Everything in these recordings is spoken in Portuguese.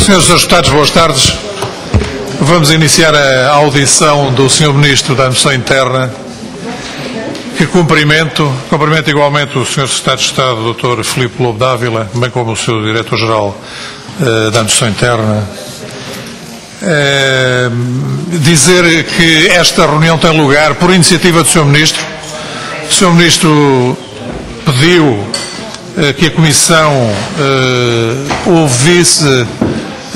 Senhores deputados, boas tardes. Vamos iniciar a audição do Sr. Ministro da Administração Interna, que cumprimento igualmente o Sr. Secretário de Estado, Dr. Filipe Lobo Dávila, bem como o Sr. Diretor-Geral da Administração Interna. Dizer que esta reunião tem lugar por iniciativa do Sr. Ministro. O Sr. Ministro pediu que a Comissão ouvisse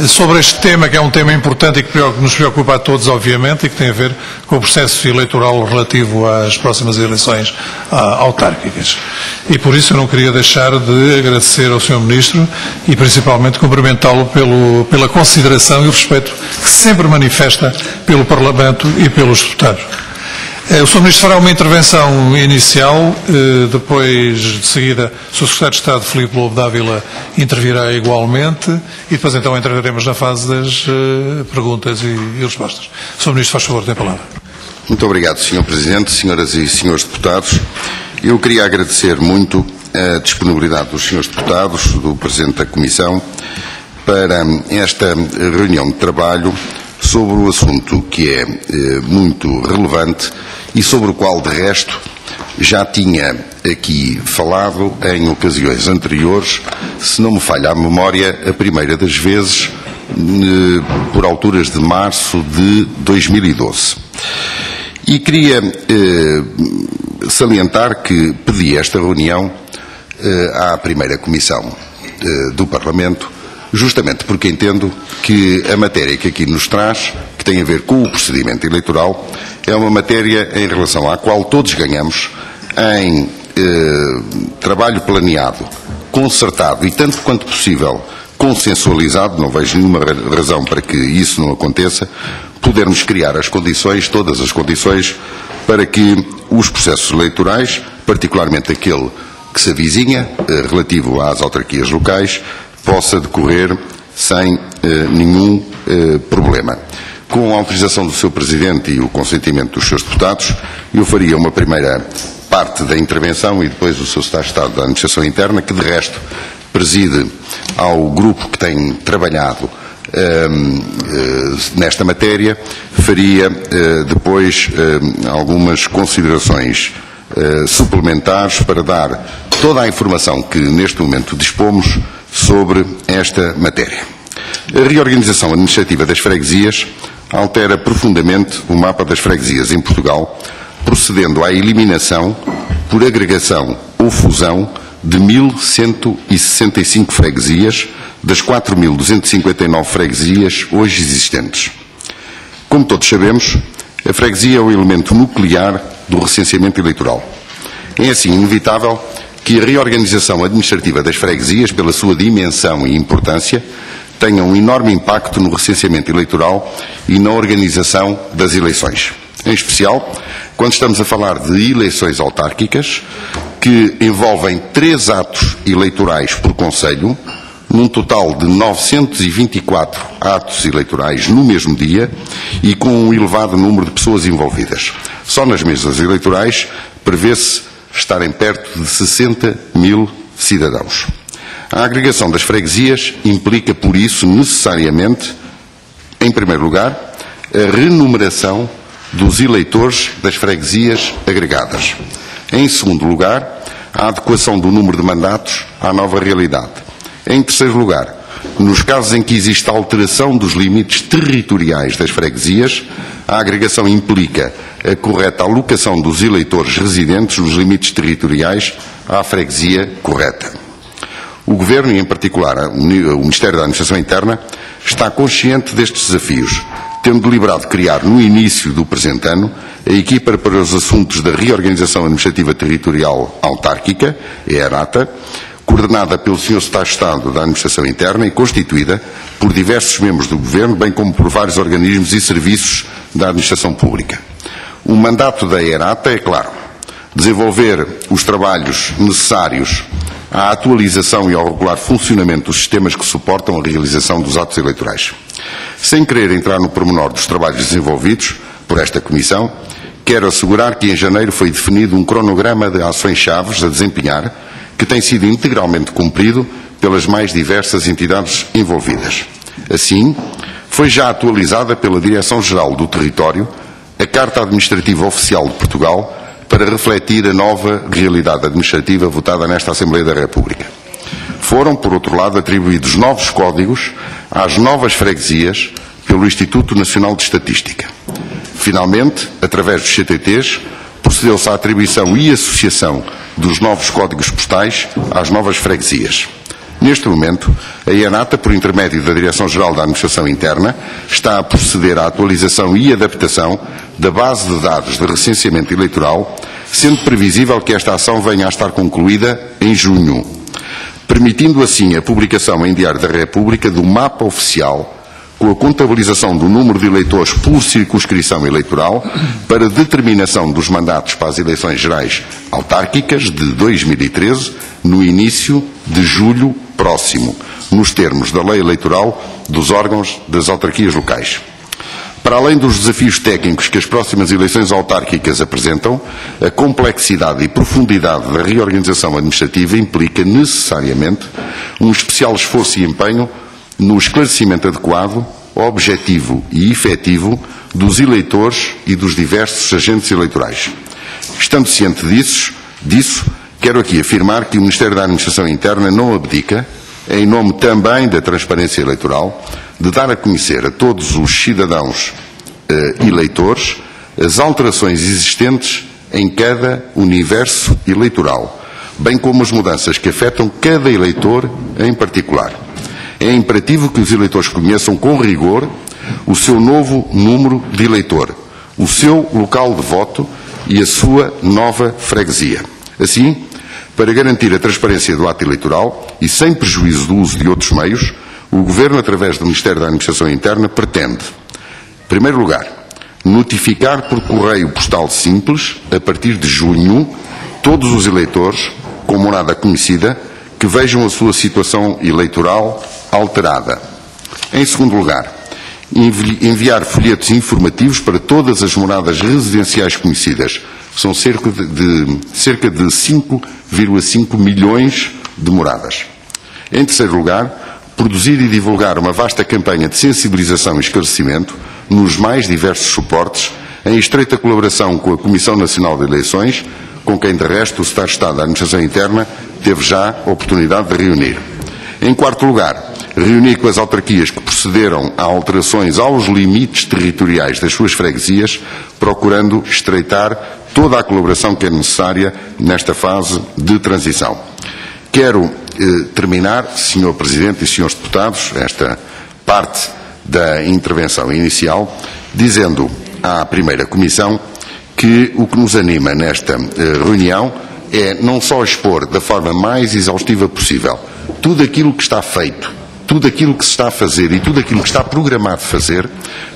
sobre este tema, que é um tema importante e que nos preocupa a todos, obviamente, e que tem a ver com o processo eleitoral relativo às próximas eleições autárquicas. E por isso eu não queria deixar de agradecer ao Sr. Ministro e principalmente cumprimentá-lo pela consideração e o respeito que sempre manifesta pelo Parlamento e pelos deputados. O Sr. Ministro fará uma intervenção inicial, depois, de seguida, o Sr. Secretário de Estado, Filipe Lobo Dávila, intervirá igualmente e depois então entraremos na fase das perguntas e respostas. Sr. Ministro, faz favor, tem a palavra. Muito obrigado, Sr. Presidente, senhoras e senhores deputados. Eu queria agradecer muito a disponibilidade dos senhores deputados, do Presidente da Comissão, para esta reunião de trabalho sobre o assunto que é muito relevante e sobre o qual, de resto, já tinha aqui falado em ocasiões anteriores, se não me falha a memória, a primeira das vezes, por alturas de março de 2012. E queria salientar que pedi esta reunião à primeira Comissão do Parlamento, justamente porque entendo que a matéria que aqui nos traz, que tem a ver com o procedimento eleitoral, é uma matéria em relação à qual todos ganhamos em trabalho planeado, concertado e, tanto quanto possível, consensualizado. Não vejo nenhuma razão para que isso não aconteça, podermos criar as condições, todas as condições, para que os processos eleitorais, particularmente aquele que se avizinha, relativo às autarquias locais, possa decorrer sem nenhum problema. Com a autorização do Sr. Presidente e o consentimento dos seus deputados, eu faria uma primeira parte da intervenção e depois o Sr. Secretário de Estado da Administração Interna, que de resto preside ao grupo que tem trabalhado nesta matéria, faria depois algumas considerações suplementares para dar toda a informação que neste momento dispomos sobre esta matéria. A reorganização administrativa das freguesias altera profundamente o mapa das freguesias em Portugal, procedendo à eliminação, por agregação ou fusão, de 1.165 freguesias, das 4.259 freguesias hoje existentes. Como todos sabemos, a freguesia é o elemento nuclear do recenseamento eleitoral. É assim inevitável que a reorganização administrativa das freguesias, pela sua dimensão e importância, tenha um enorme impacto no recenseamento eleitoral e na organização das eleições. Em especial, quando estamos a falar de eleições autárquicas, que envolvem 3 atos eleitorais por concelho, num total de 924 atos eleitorais no mesmo dia e com um elevado número de pessoas envolvidas. Só nas mesas eleitorais prevê-se estarem perto de 60 mil cidadãos. A agregação das freguesias implica, por isso, necessariamente, em primeiro lugar, a renumeração dos eleitores das freguesias agregadas. Em segundo lugar, a adequação do número de mandatos à nova realidade. Em terceiro lugar, nos casos em que existe alteração dos limites territoriais das freguesias, a agregação implica a correta alocação dos eleitores residentes nos limites territoriais à freguesia correta. O Governo, e em particular o Ministério da Administração Interna, está consciente destes desafios, tendo deliberado criar no início do presente ano a equipa para os assuntos da reorganização administrativa territorial autárquica, a ERATA, coordenada pelo Sr. Secretário de Estado da Administração Interna e constituída por diversos membros do Governo, bem como por vários organismos e serviços da Administração Pública. O mandato da ERATA é claro: desenvolver os trabalhos necessários à atualização e ao regular funcionamento dos sistemas que suportam a realização dos atos eleitorais. Sem querer entrar no pormenor dos trabalhos desenvolvidos por esta Comissão, quero assegurar que em janeiro foi definido um cronograma de ações-chave a desempenhar, que tem sido integralmente cumprido pelas mais diversas entidades envolvidas. Assim, foi já atualizada pela Direção-Geral do Território a Carta Administrativa Oficial de Portugal para refletir a nova realidade administrativa votada nesta Assembleia da República. Foram, por outro lado, atribuídos novos códigos às novas freguesias pelo Instituto Nacional de Estatística. Finalmente, através dos CTTs, procedeu-se à atribuição e associação dos novos códigos postais às novas freguesias. Neste momento, a IANATA, por intermédio da Direção-Geral da Administração Interna, está a proceder à atualização e adaptação da base de dados de recenseamento eleitoral, sendo previsível que esta ação venha a estar concluída em junho, permitindo assim a publicação em Diário da República do mapa oficial com a contabilização do número de eleitores por circunscrição eleitoral para determinação dos mandatos para as eleições gerais autárquicas de 2013, no início de julho próximo, nos termos da Lei Eleitoral dos órgãos das autarquias locais. Para além dos desafios técnicos que as próximas eleições autárquicas apresentam, a complexidade e profundidade da reorganização administrativa implica necessariamente um especial esforço e empenho no esclarecimento adequado, objetivo e efetivo dos eleitores e dos diversos agentes eleitorais. Estando ciente disso, quero aqui afirmar que o Ministério da Administração Interna não abdica, em nome também da transparência eleitoral, de dar a conhecer a todos os cidadãos eleitores as alterações existentes em cada universo eleitoral, bem como as mudanças que afetam cada eleitor em particular. É imperativo que os eleitores conheçam com rigor o seu novo número de eleitor, o seu local de voto e a sua nova freguesia. Assim, para garantir a transparência do ato eleitoral e sem prejuízo do uso de outros meios, o Governo, através do Ministério da Administração Interna, pretende, em primeiro lugar, notificar por correio postal simples, a partir de junho, todos os eleitores com morada conhecida que vejam a sua situação eleitoral alterada. Em segundo lugar, enviar folhetos informativos para todas as moradas residenciais conhecidas. São cerca de 5,5 milhões de moradas. Em terceiro lugar, produzir e divulgar uma vasta campanha de sensibilização e esclarecimento nos mais diversos suportes, em estreita colaboração com a Comissão Nacional de Eleições, com quem, de resto, o Secretário de Estado da Administração Interna teve já a oportunidade de reunir. Em quarto lugar, reunir com as autarquias que procederam a alterações aos limites territoriais das suas freguesias, procurando estreitar toda a colaboração que é necessária nesta fase de transição. Quero terminar, Sr. Presidente e Srs. Deputados, esta parte da intervenção inicial, dizendo à primeira Comissão que o que nos anima nesta reunião é não só expor da forma mais exaustiva possível tudo aquilo que está feito, tudo aquilo que se está a fazer e tudo aquilo que está programado fazer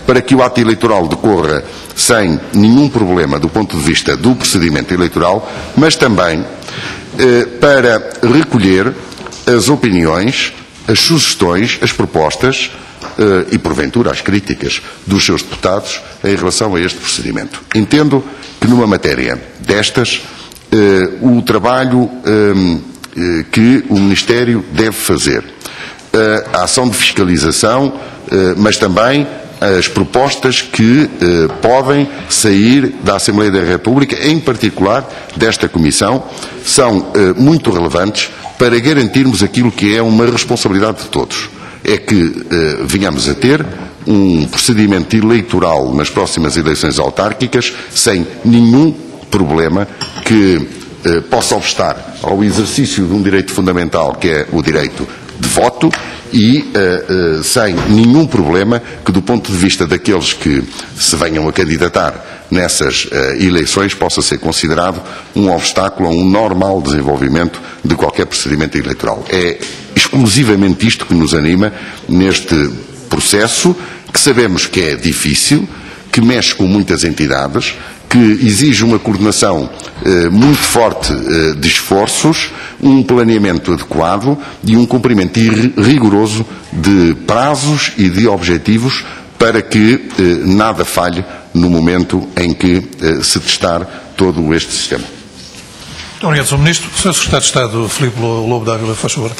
para que o ato eleitoral decorra sem nenhum problema do ponto de vista do procedimento eleitoral, mas também para recolher as opiniões, as sugestões, as propostas e, porventura, as críticas dos seus deputados em relação a este procedimento. Entendo que numa matéria destas, o trabalho que o Ministério deve fazer, a ação de fiscalização, mas também as propostas que podem sair da Assembleia da República, em particular desta Comissão, são muito relevantes para garantirmos aquilo que é uma responsabilidade de todos. É que venhamos a ter um procedimento eleitoral nas próximas eleições autárquicas sem nenhum problema que possa obstar ao exercício de um direito fundamental que é o direito de voto e sem nenhum problema que, do ponto de vista daqueles que se venham a candidatar nessas eleições, possa ser considerado um obstáculo a um normal desenvolvimento de qualquer procedimento eleitoral. É exclusivamente isto que nos anima neste processo, que sabemos que é difícil, que mexe com muitas entidades, que exige uma coordenação muito forte de esforços, um planeamento adequado e um cumprimento rigoroso de prazos e de objetivos para que nada falhe no momento em que se testar todo este sistema. Muito obrigado, Sr. Ministro. O Sr. Secretário de Estado, Filipe Lobo Dávila, faz favor.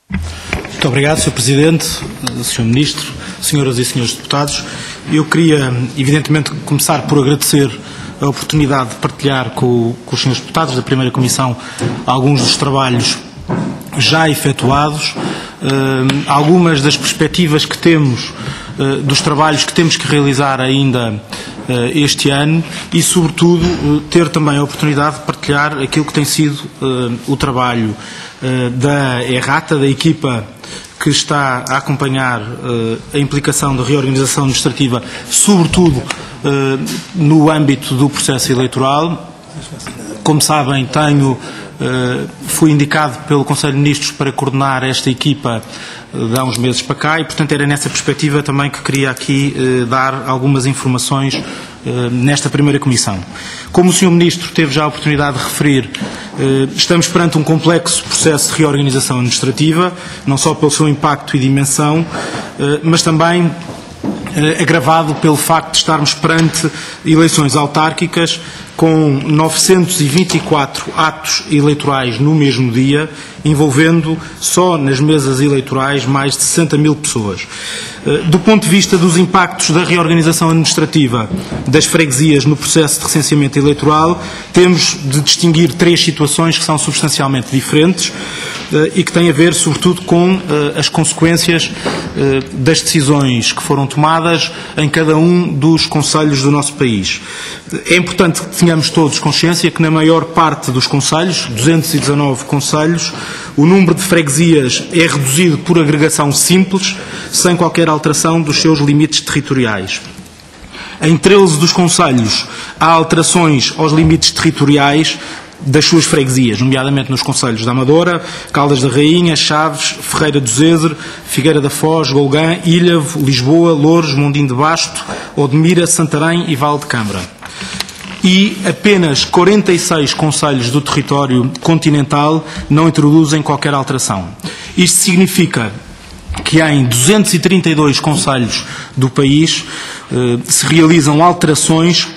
Muito obrigado, Sr. Presidente, Sr. Ministro. senhoras e senhores deputados. Eu queria, evidentemente, começar por agradecer a oportunidade de partilhar com os senhores deputados da primeira comissão alguns dos trabalhos já efetuados, algumas das perspectivas que temos dos trabalhos que temos que realizar ainda este ano e, sobretudo, ter também a oportunidade de partilhar aquilo que tem sido o trabalho da errata, da equipa que está a acompanhar a implicação da reorganização administrativa, sobretudo no âmbito do processo eleitoral. Como sabem, fui indicado pelo Conselho de Ministros para coordenar esta equipa de há uns meses para cá e, portanto, era nessa perspectiva também que queria aqui dar algumas informações nesta primeira comissão. Como o Sr. Ministro teve já a oportunidade de referir, estamos perante um complexo processo de reorganização administrativa, não só pelo seu impacto e dimensão, mas também agravado pelo facto de estarmos perante eleições autárquicas com 924 atos eleitorais no mesmo dia, envolvendo só nas mesas eleitorais mais de 60 mil pessoas. Do ponto de vista dos impactos da reorganização administrativa das freguesias no processo de recenseamento eleitoral, temos de distinguir três situações que são substancialmente diferentes e que têm a ver, sobretudo, com as consequências das decisões que foram tomadas em cada um dos concelhos do nosso país. É importante que tenhamos todos consciência que na maior parte dos concelhos, 219 concelhos, o número de freguesias é reduzido por agregação simples, sem qualquer alteração dos seus limites territoriais. Em 13 dos concelhos há alterações aos limites territoriais das suas freguesias, nomeadamente nos concelhos da Amadora, Caldas da Rainha, Chaves, Ferreira do Zezer, Figueira da Foz, Golgã, Ilhavo, Lisboa, Loures, Mondim de Basto, Odmira, Santarém e Val de Câmara. E apenas 46 concelhos do território continental não introduzem qualquer alteração. Isto significa que em 232 concelhos do país se realizam alterações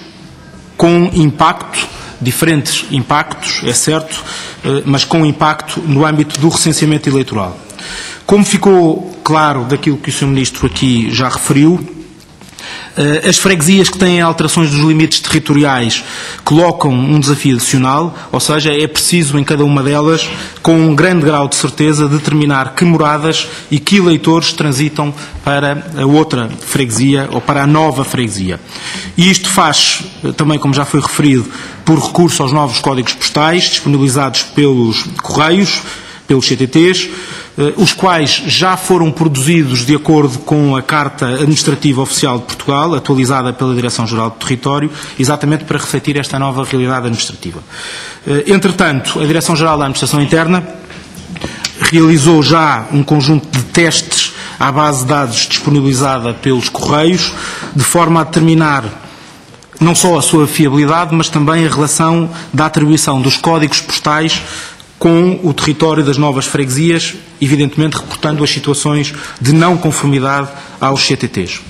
com impacto, diferentes impactos, é certo, mas com impacto no âmbito do recenseamento eleitoral. Como ficou claro daquilo que o Sr. Ministro aqui já referiu, as freguesias que têm alterações dos limites territoriais colocam um desafio adicional, ou seja, é preciso em cada uma delas, com um grande grau de certeza, determinar que moradas e que eleitores transitam para a outra freguesia ou para a nova freguesia. E isto faz, também como já foi referido, por recurso aos novos códigos postais disponibilizados pelos Correios, pelos CTTs, os quais já foram produzidos de acordo com a Carta Administrativa Oficial de Portugal, atualizada pela Direção-Geral do Território, exatamente para refletir esta nova realidade administrativa. Entretanto, a Direção-Geral da Administração Interna realizou já um conjunto de testes à base de dados disponibilizada pelos Correios, de forma a determinar não só a sua fiabilidade, mas também a relação da atribuição dos códigos postais com o território das novas freguesias, evidentemente reportando as situações de não conformidade aos CTTs.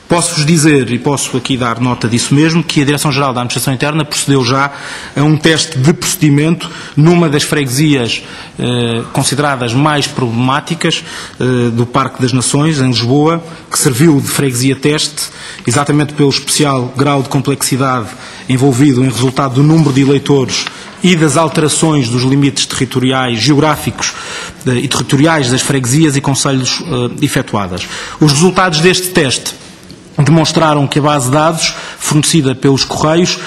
Posso-vos dizer, e posso aqui dar nota disso mesmo, que a Direção-Geral da Administração Interna procedeu já a um teste de procedimento numa das freguesias consideradas mais problemáticas do Parque das Nações, em Lisboa, que serviu de freguesia teste, exatamente pelo especial grau de complexidade envolvido em resultado do número de eleitores e das alterações dos limites territoriais, geográficos e territoriais das freguesias e concelhos efetuadas. Os resultados deste teste demonstraram que a base de dados fornecida pelos Correios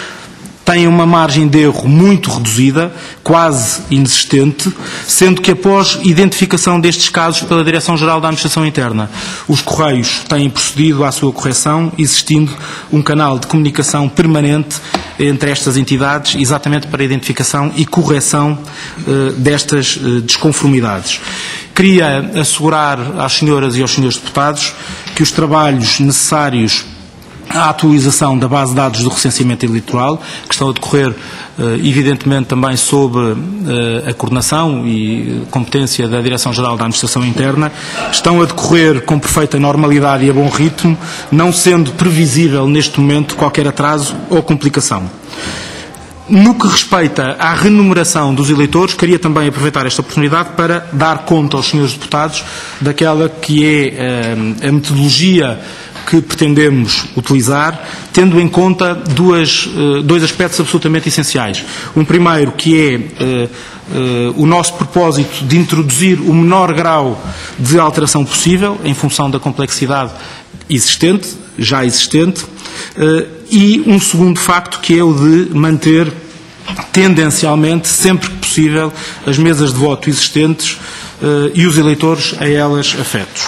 tem uma margem de erro muito reduzida, quase inexistente, sendo que após identificação destes casos pela Direção-Geral da Administração Interna, os Correios têm procedido à sua correção, existindo um canal de comunicação permanente entre estas entidades, exatamente para a identificação e correção destas desconformidades. Queria assegurar às senhoras e aos senhores deputados que os trabalhos necessários à atualização da base de dados do recenseamento eleitoral, que estão a decorrer, evidentemente, também sob a coordenação e competência da Direção-Geral da Administração Interna, estão a decorrer com perfeita normalidade e a bom ritmo, não sendo previsível neste momento qualquer atraso ou complicação. No que respeita à remuneração dos eleitores, queria também aproveitar esta oportunidade para dar conta aos senhores deputados daquela que é a metodologia que pretendemos utilizar, tendo em conta dois aspectos absolutamente essenciais. Um primeiro, que é o nosso propósito de introduzir o menor grau de alteração possível, em função da complexidade já existente, e um segundo facto, que é o de manter tendencialmente, sempre que possível, as mesas de voto existentes e os eleitores a elas afetos.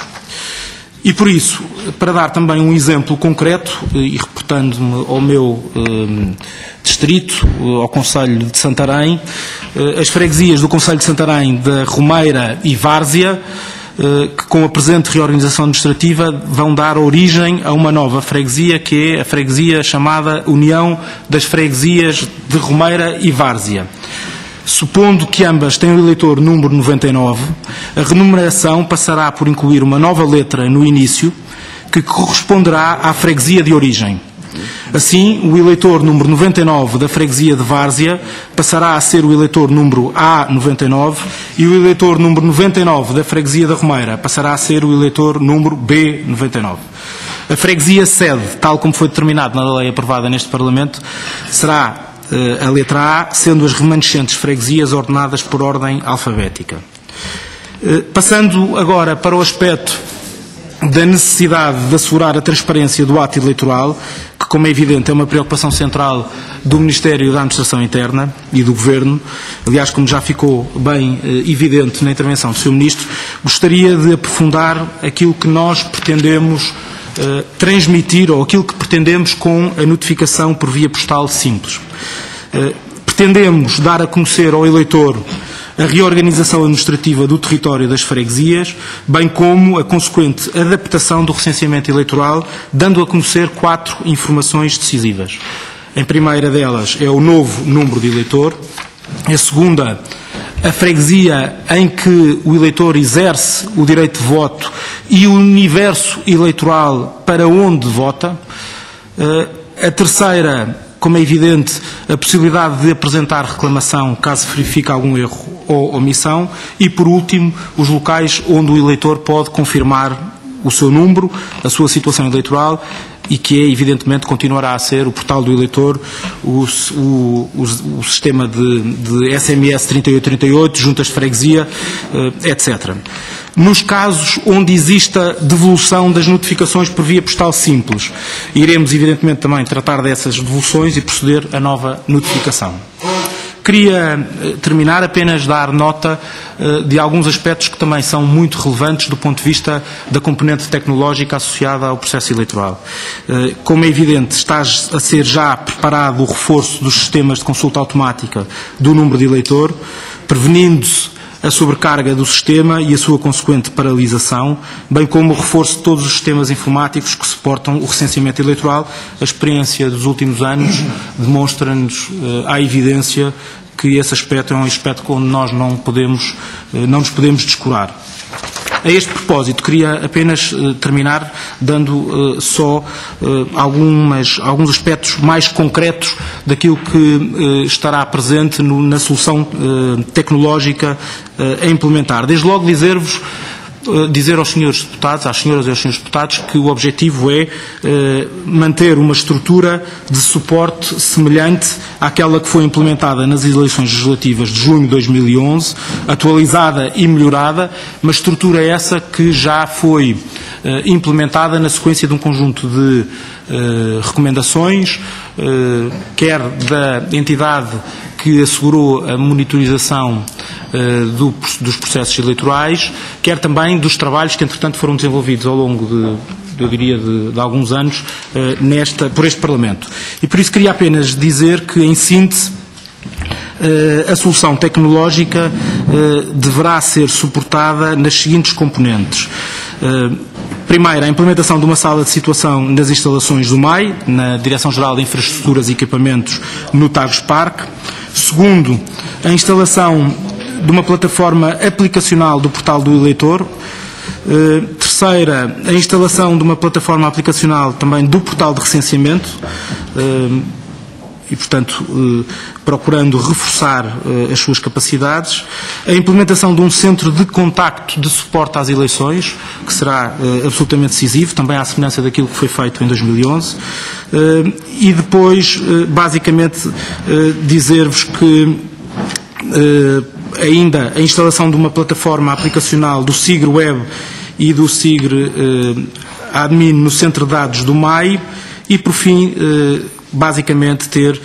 E por isso, para dar também um exemplo concreto, e reportando-me ao meu distrito, ao Concelho de Santarém, as freguesias do Concelho de Santarém, da Romeira e Várzea, que com a presente reorganização administrativa vão dar origem a uma nova freguesia, que é a freguesia chamada União das Freguesias de Romeira e Várzea. Supondo que ambas têm o eleitor número 99, a remuneração passará por incluir uma nova letra no início, que corresponderá à freguesia de origem. Assim, o eleitor número 99 da freguesia de Várzea passará a ser o eleitor número A99 e o eleitor número 99 da freguesia da Romeira passará a ser o eleitor número B99. A freguesia sede, tal como foi determinado na lei aprovada neste Parlamento, será a letra A, sendo as remanescentes freguesias ordenadas por ordem alfabética. Passando agora para o aspecto da necessidade de assegurar a transparência do ato eleitoral, que, como é evidente, é uma preocupação central do Ministério da Administração Interna e do Governo. Aliás, como já ficou bem evidente na intervenção do Sr. Ministro, gostaria de aprofundar aquilo que nós pretendemos transmitir, ou aquilo que pretendemos com a notificação por via postal simples. Pretendemos dar a conhecer ao eleitor a reorganização administrativa do território das freguesias, bem como a consequente adaptação do recenseamento eleitoral, dando a conhecer 4 informações decisivas. A primeira delas é o novo número de eleitor, a segunda, a freguesia em que o eleitor exerce o direito de voto e o universo eleitoral para onde vota, a terceira, como é evidente, a possibilidade de apresentar reclamação caso verifique algum erro ou omissão e, por último, os locais onde o eleitor pode confirmar o seu número, a sua situação eleitoral e que é, evidentemente, continuará a ser o portal do eleitor, o sistema de SMS 3838, juntas de freguesia, etc. Nos casos onde exista devolução das notificações por via postal simples, iremos, evidentemente, também tratar dessas devoluções e proceder a nova notificação. Queria terminar apenas dar nota de alguns aspectos que também são muito relevantes do ponto de vista da componente tecnológica associada ao processo eleitoral. Como é evidente, está a ser já preparado o reforço dos sistemas de consulta automática do número de eleitor, prevenindo-se a sobrecarga do sistema e a sua consequente paralisação, bem como o reforço de todos os sistemas informáticos que suportam o recenseamento eleitoral. A experiência dos últimos anos demonstra-nos à evidência que esse aspecto é um aspecto onde nós não nos podemos descurar. A este propósito, queria apenas terminar dando só alguns aspectos mais concretos daquilo que estará presente na solução tecnológica a implementar. Desde logo dizer aos senhores deputados, às senhoras e aos senhores deputados, que o objetivo é manter uma estrutura de suporte semelhante àquela que foi implementada nas eleições legislativas de junho de 2011, atualizada e melhorada, mas estrutura essa que já foi implementada na sequência de um conjunto de recomendações, quer da entidade que assegurou a monitorização dos processos eleitorais, quer também dos trabalhos que, entretanto, foram desenvolvidos ao longo de alguns anos por este Parlamento. E por isso queria apenas dizer que, em síntese, a solução tecnológica deverá ser suportada nas seguintes componentes. Primeiro, a implementação de uma sala de situação nas instalações do MAI, na Direção-Geral de Infraestruturas e Equipamentos, no Tagus Parque. Segundo, a instalação de uma plataforma aplicacional do portal do eleitor. Terceira, a instalação de uma plataforma aplicacional também do portal de recenseamento. e, portanto, procurando reforçar as suas capacidades, a implementação de um centro de contacto de suporte às eleições, que será absolutamente decisivo, também à semelhança daquilo que foi feito em 2011, e depois, basicamente, dizer-vos que ainda a instalação de uma plataforma aplicacional do SIGRE Web e do SIGRE Admin no centro de dados do MAI e, por fim, basicamente ter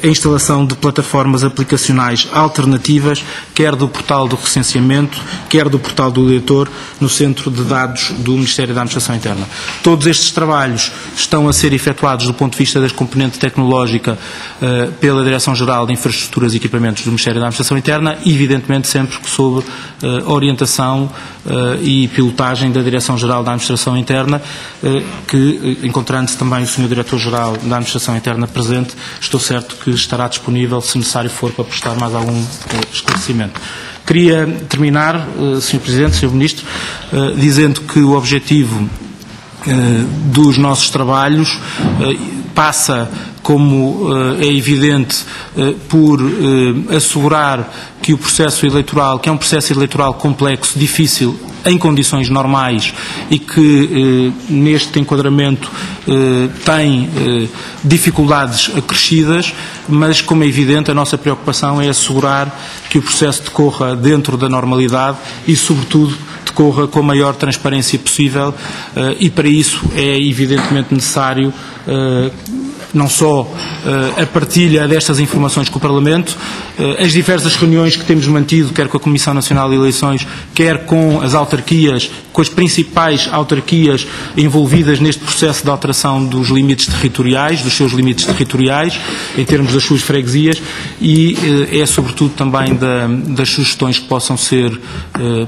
a instalação de plataformas aplicacionais alternativas, quer do portal do recenseamento, quer do portal do eleitor, no centro de dados do Ministério da Administração Interna. Todos estes trabalhos estão a ser efetuados do ponto de vista da componente tecnológica pela Direção-Geral de Infraestruturas e Equipamentos do Ministério da Administração Interna e, evidentemente, sempre sob orientação e pilotagem da Direção-Geral da Administração Interna, que, encontrando-se também o Sr. Diretor-Geral da Administração Interna presente, estou certo que estará disponível, se necessário for, para prestar mais algum esclarecimento. Queria terminar, Sr. Presidente, Sr. Ministro, dizendo que o objetivo dos nossos trabalhos passa, como é evidente, por assegurar que o processo eleitoral, que é um processo eleitoral complexo, difícil, em condições normais e que neste enquadramento tem dificuldades acrescidas, mas, como é evidente, a nossa preocupação é assegurar que o processo decorra dentro da normalidade e, sobretudo, decorra com a maior transparência possível e, para isso, é evidentemente necessário não só a partilha destas informações com o Parlamento, as diversas reuniões que temos mantido, quer com a Comissão Nacional de Eleições, quer com as autarquias, com as principais autarquias envolvidas neste processo de alteração dos limites territoriais, dos seus limites territoriais, em termos das suas freguesias, e é sobretudo também das sugestões que possam ser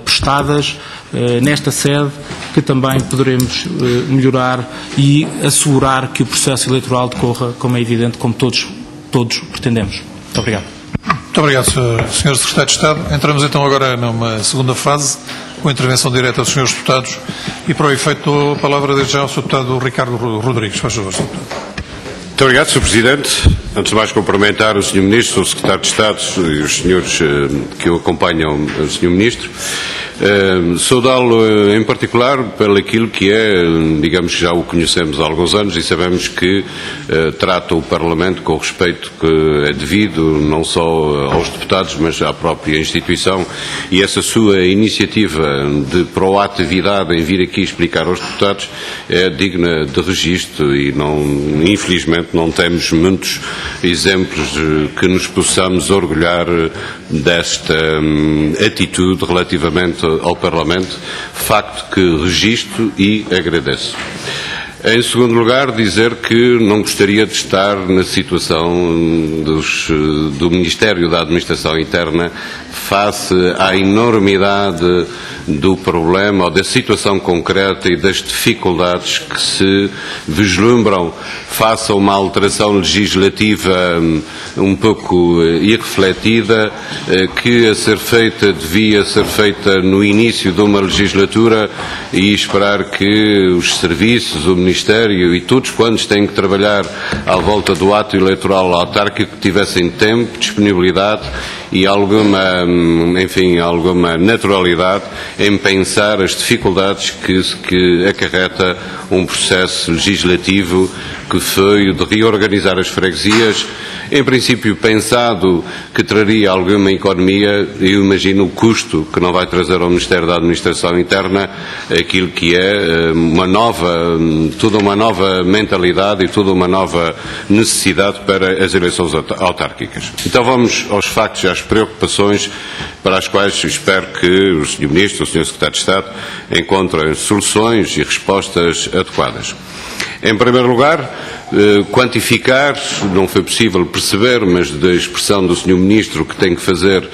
prestadas nesta sede, que também poderemos melhorar e assegurar que o processo eleitoral decorra, como é evidente, como todos pretendemos. Muito obrigado. Muito obrigado, Sr. Secretário de Estado. Entramos então agora numa segunda fase, com a intervenção direta dos Srs. Deputados, e para o efeito dou a palavra desde já ao Sr. Deputado Ricardo Rodrigues. Faz favor, Sr. Deputado. Muito obrigado, Sr. Presidente. Antes de mais, cumprimentar o Sr. Ministro, o Secretário de Estado e os senhores que o acompanham, o Sr. Ministro. Saudá-lo em particular pelo aquilo que é, digamos que já o conhecemos há alguns anos e sabemos que trata o Parlamento com o respeito que é devido não só aos deputados, mas à própria instituição, e essa sua iniciativa de proatividade em vir aqui explicar aos deputados é digna de registro e infelizmente não temos muitos exemplos que nos possamos orgulhar desta atitude relativamente ao Parlamento, facto que registro e agradeço. Em segundo lugar, dizer que não gostaria de estar na situação do Ministério da Administração Interna face à enormidade do problema ou da situação concreta e das dificuldades que se vislumbram face a uma alteração legislativa um pouco irrefletida que a ser feita devia ser feita no início de uma legislatura e esperar que os serviços, o Ministério e todos quantos têm que trabalhar à volta do ato eleitoral autárquico tivessem tempo, disponibilidade e alguma naturalidade em pensar as dificuldades que acarreta um processo legislativo que foi de reorganizar as freguesias, em princípio pensado que traria alguma economia. Eu imagino o custo que não vai trazer ao Ministério da Administração Interna aquilo que é toda uma nova mentalidade e toda uma nova necessidade para as eleições autárquicas. Então vamos aos factos e às preocupações para as quais espero que o Sr. Ministro, o Sr. Secretário de Estado encontrem soluções e respostas adequadas. Em primeiro lugar, quantificar, não foi possível perceber, mas da expressão do Sr. Ministro que tem que fazer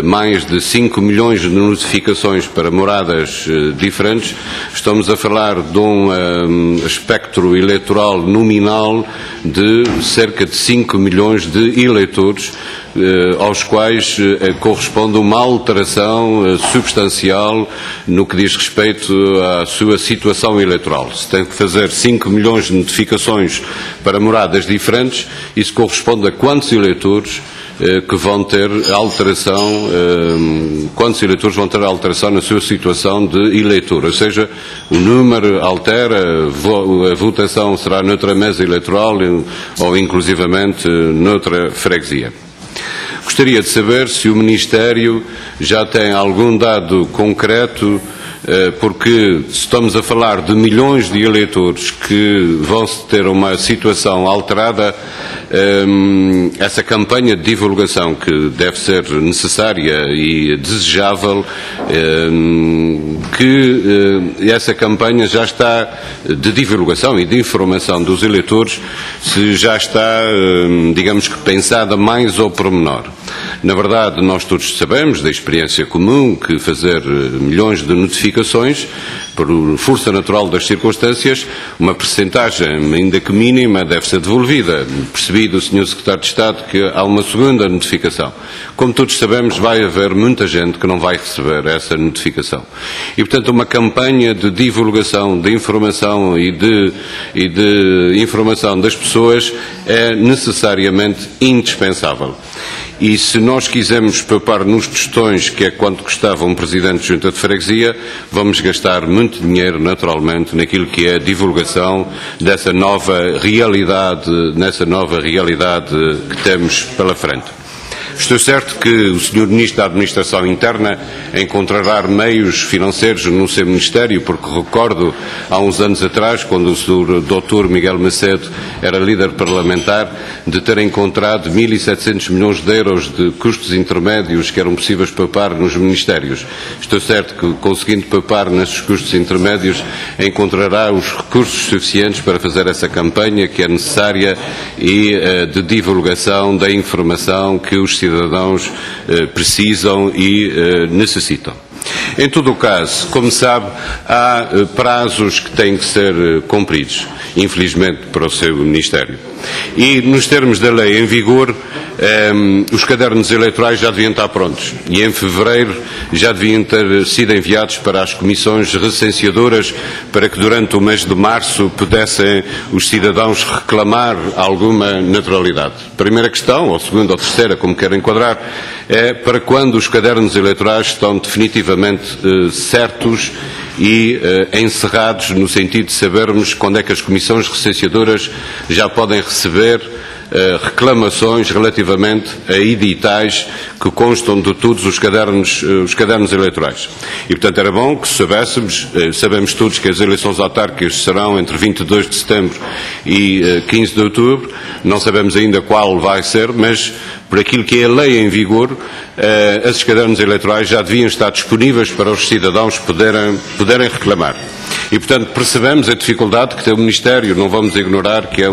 mais de 5 milhões de notificações para moradas diferentes, estamos a falar de um espectro eleitoral nominal de cerca de 5 milhões de eleitores aos quais corresponde uma alteração substancial no que diz respeito à sua situação eleitoral. Se tem que fazer 5 milhões de notificações para moradas diferentes, isso corresponde a quantos eleitores que vão ter alteração, quantos eleitores vão ter alteração na sua situação de eleitor, ou seja, o número altera, a votação será noutra mesa eleitoral ou inclusivamente noutra freguesia. Gostaria de saber se o Ministério já tem algum dado concreto, porque estamos a falar de milhões de eleitores que vão ter uma situação alterada. Essa campanha de divulgação que deve ser necessária e desejável, que essa campanha já está de divulgação e de informação dos eleitores, se já está, digamos que pensada mais ao pormenor. Na verdade, nós todos sabemos da experiência comum que fazer milhões de notificações, por força natural das circunstâncias, uma percentagem, ainda que mínima, deve ser devolvida. Percebi do Sr. Secretário de Estado que há uma segunda notificação. Como todos sabemos, vai haver muita gente que não vai receber essa notificação. E, portanto, uma campanha de divulgação, de informação e de informação das pessoas é necessariamente indispensável. E se nós quisermos poupar nos tostões, que é quanto custava um Presidente de Junta de Freguesia, vamos gastar muito dinheiro, naturalmente, naquilo que é a divulgação dessa nova realidade, que temos pela frente. Estou certo que o Sr. Ministro da Administração Interna encontrará meios financeiros no seu Ministério, porque recordo, há uns anos atrás, quando o Sr. Dr. Miguel Macedo era líder parlamentar, de ter encontrado 1.700 milhões de euros de custos intermédios que eram possíveis poupar nos Ministérios. Estou certo que, conseguindo poupar nesses custos intermédios, encontrará os recursos suficientes para fazer essa campanha que é necessária e de divulgação da informação que os cidadãos precisam e necessitam. Em todo o caso, como sabe, há prazos que têm que ser cumpridos, infelizmente, para o seu Ministério. E, nos termos da lei em vigor, os cadernos eleitorais já deviam estar prontos e em fevereiro já deviam ter sido enviados para as comissões recenseadoras para que durante o mês de março pudessem os cidadãos reclamar alguma naturalidade. Primeira questão, ou segunda ou terceira, como querem enquadrar, é para quando os cadernos eleitorais estão definitivamente certos e encerrados, no sentido de sabermos quando é que as comissões recenseadoras já podem receber reclamações relativamente a editais que constam de todos os cadernos eleitorais. E, portanto, era bom que soubéssemos, sabemos todos que as eleições autárquicas serão entre 22 de setembro e 15 de outubro, não sabemos ainda qual vai ser, mas por aquilo que é a lei em vigor, esses cadernos eleitorais já deviam estar disponíveis para os cidadãos poderem reclamar. E, portanto, percebemos a dificuldade que tem o Ministério, não vamos ignorar que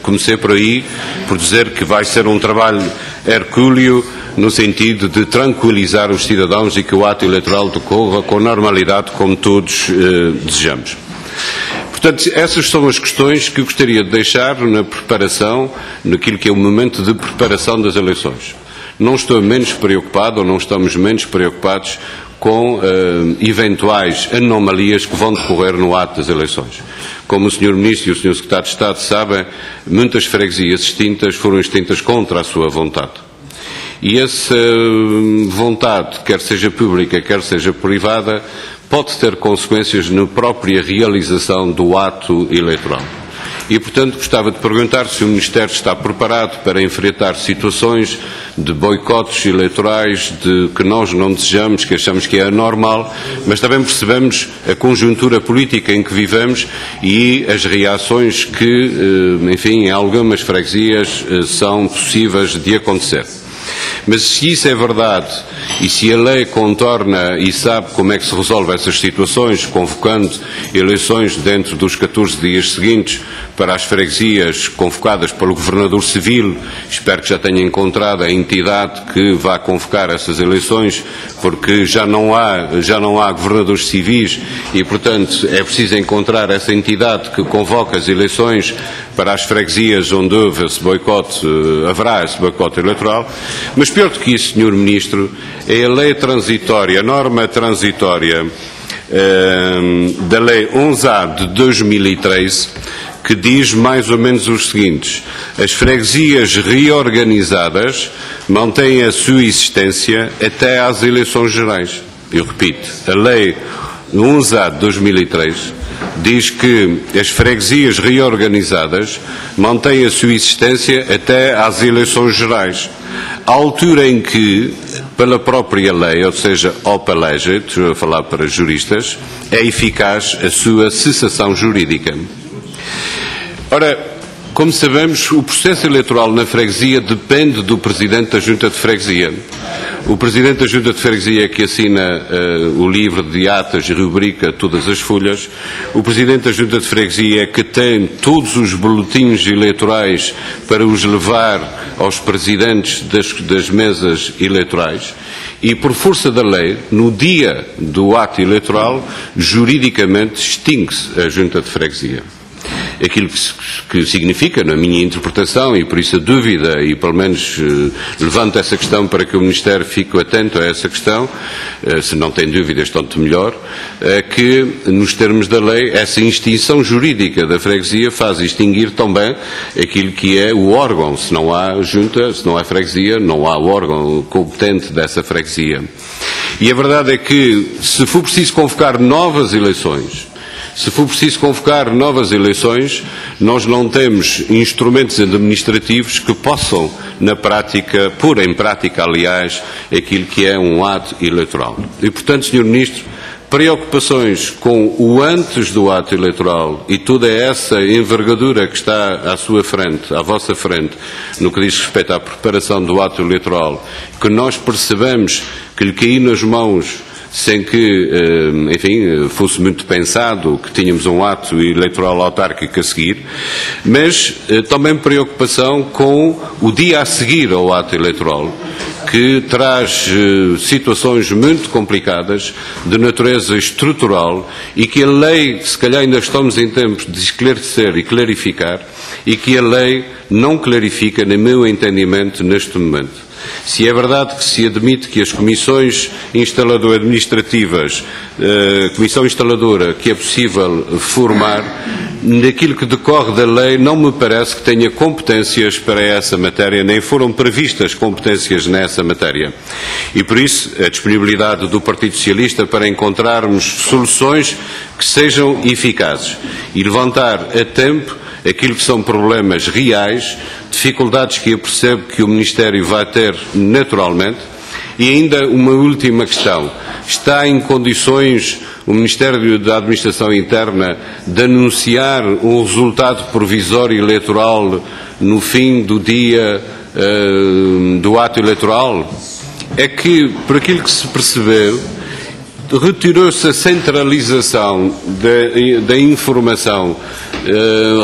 comecei por aí, por dizer que vai ser um trabalho hercúleo, no sentido de tranquilizar os cidadãos e que o ato eleitoral decorra com normalidade, como todos desejamos. Portanto, essas são as questões que eu gostaria de deixar na preparação, naquilo que é o momento de preparação das eleições. Não estou menos preocupado, ou não estamos menos preocupados com eventuais anomalias que vão decorrer no ato das eleições. Como o Sr. Ministro e o Sr. Secretário de Estado sabem, muitas freguesias extintas foram extintas contra a sua vontade. E essa vontade, quer seja pública, quer seja privada, pode ter consequências na própria realização do ato eleitoral. E, portanto, gostava de perguntar se o Ministério está preparado para enfrentar situações de boicotes eleitorais que nós não desejamos, que achamos que é anormal, mas também percebemos a conjuntura política em que vivemos e as reações que, enfim, em algumas freguesias são possíveis de acontecer. Mas se isso é verdade e se a lei contorna e sabe como é que se resolve essas situações, convocando eleições dentro dos 14 dias seguintes, para as freguesias convocadas pelo Governador Civil. Espero que já tenha encontrado a entidade que vá convocar essas eleições, porque já não há governadores civis e, portanto, é preciso encontrar essa entidade que convoca as eleições para as freguesias onde houve esse boicote, haverá esse boicote eleitoral. Mas pior do que isso, Sr. Ministro, é a lei transitória, a norma transitória da Lei 11A de 2013, que diz mais ou menos os seguintes: as freguesias reorganizadas mantêm a sua existência até às eleições gerais. Eu repito, a Lei 11A de 2003 diz que as freguesias reorganizadas mantêm a sua existência até às eleições gerais, à altura em que, pela própria lei, ou seja, opa lege, estou a falar para juristas, é eficaz a sua cessação jurídica. Ora, como sabemos, o processo eleitoral na freguesia depende do Presidente da Junta de Freguesia. O Presidente da Junta de Freguesia é que assina o livro de atas e rubrica todas as folhas. O Presidente da Junta de Freguesia é que tem todos os boletins eleitorais para os levar aos presidentes das mesas eleitorais. E, por força da lei, no dia do ato eleitoral, juridicamente extingue-se a Junta de Freguesia. Aquilo que significa, na minha interpretação, e por isso a dúvida, e pelo menos levanto essa questão para que o Ministério fique atento a essa questão, se não tem dúvidas, tanto melhor, é que, nos termos da lei, essa extinção jurídica da freguesia faz extinguir também aquilo que é o órgão. Se não há junta, se não há freguesia, não há o órgão competente dessa freguesia. E a verdade é que, se for preciso convocar novas eleições, nós não temos instrumentos administrativos que possam, na prática, pôr em prática, aliás, aquilo que é um ato eleitoral. E, portanto, Sr. Ministro, preocupações com o antes do ato eleitoral e toda essa envergadura que está à sua frente, à vossa frente, no que diz respeito à preparação do ato eleitoral, que nós percebemos que lhe caiu nas mãos sem que, enfim, fosse muito pensado que tínhamos um ato eleitoral autárquico a seguir, mas também preocupação com o dia a seguir ao ato eleitoral, que traz situações muito complicadas de natureza estrutural e que a lei, se calhar ainda estamos em tempos de esclarecer e clarificar, e que a lei não clarifica, no meu entendimento, neste momento. Se é verdade que se admite que as comissões instalador-administrativas, comissão instaladora, que é possível formar, naquilo que decorre da lei, não me parece que tenha competências para essa matéria, nem foram previstas competências nessa matéria. E por isso, a disponibilidade do Partido Socialista para encontrarmos soluções que sejam eficazes e levantar a tempo aquilo que são problemas reais, dificuldades que eu percebo que o Ministério vai ter naturalmente. E ainda uma última questão: está em condições o Ministério da Administração Interna de anunciar um resultado provisório eleitoral no fim do dia do ato eleitoral? É que, por aquilo que se percebeu, retirou-se a centralização da informação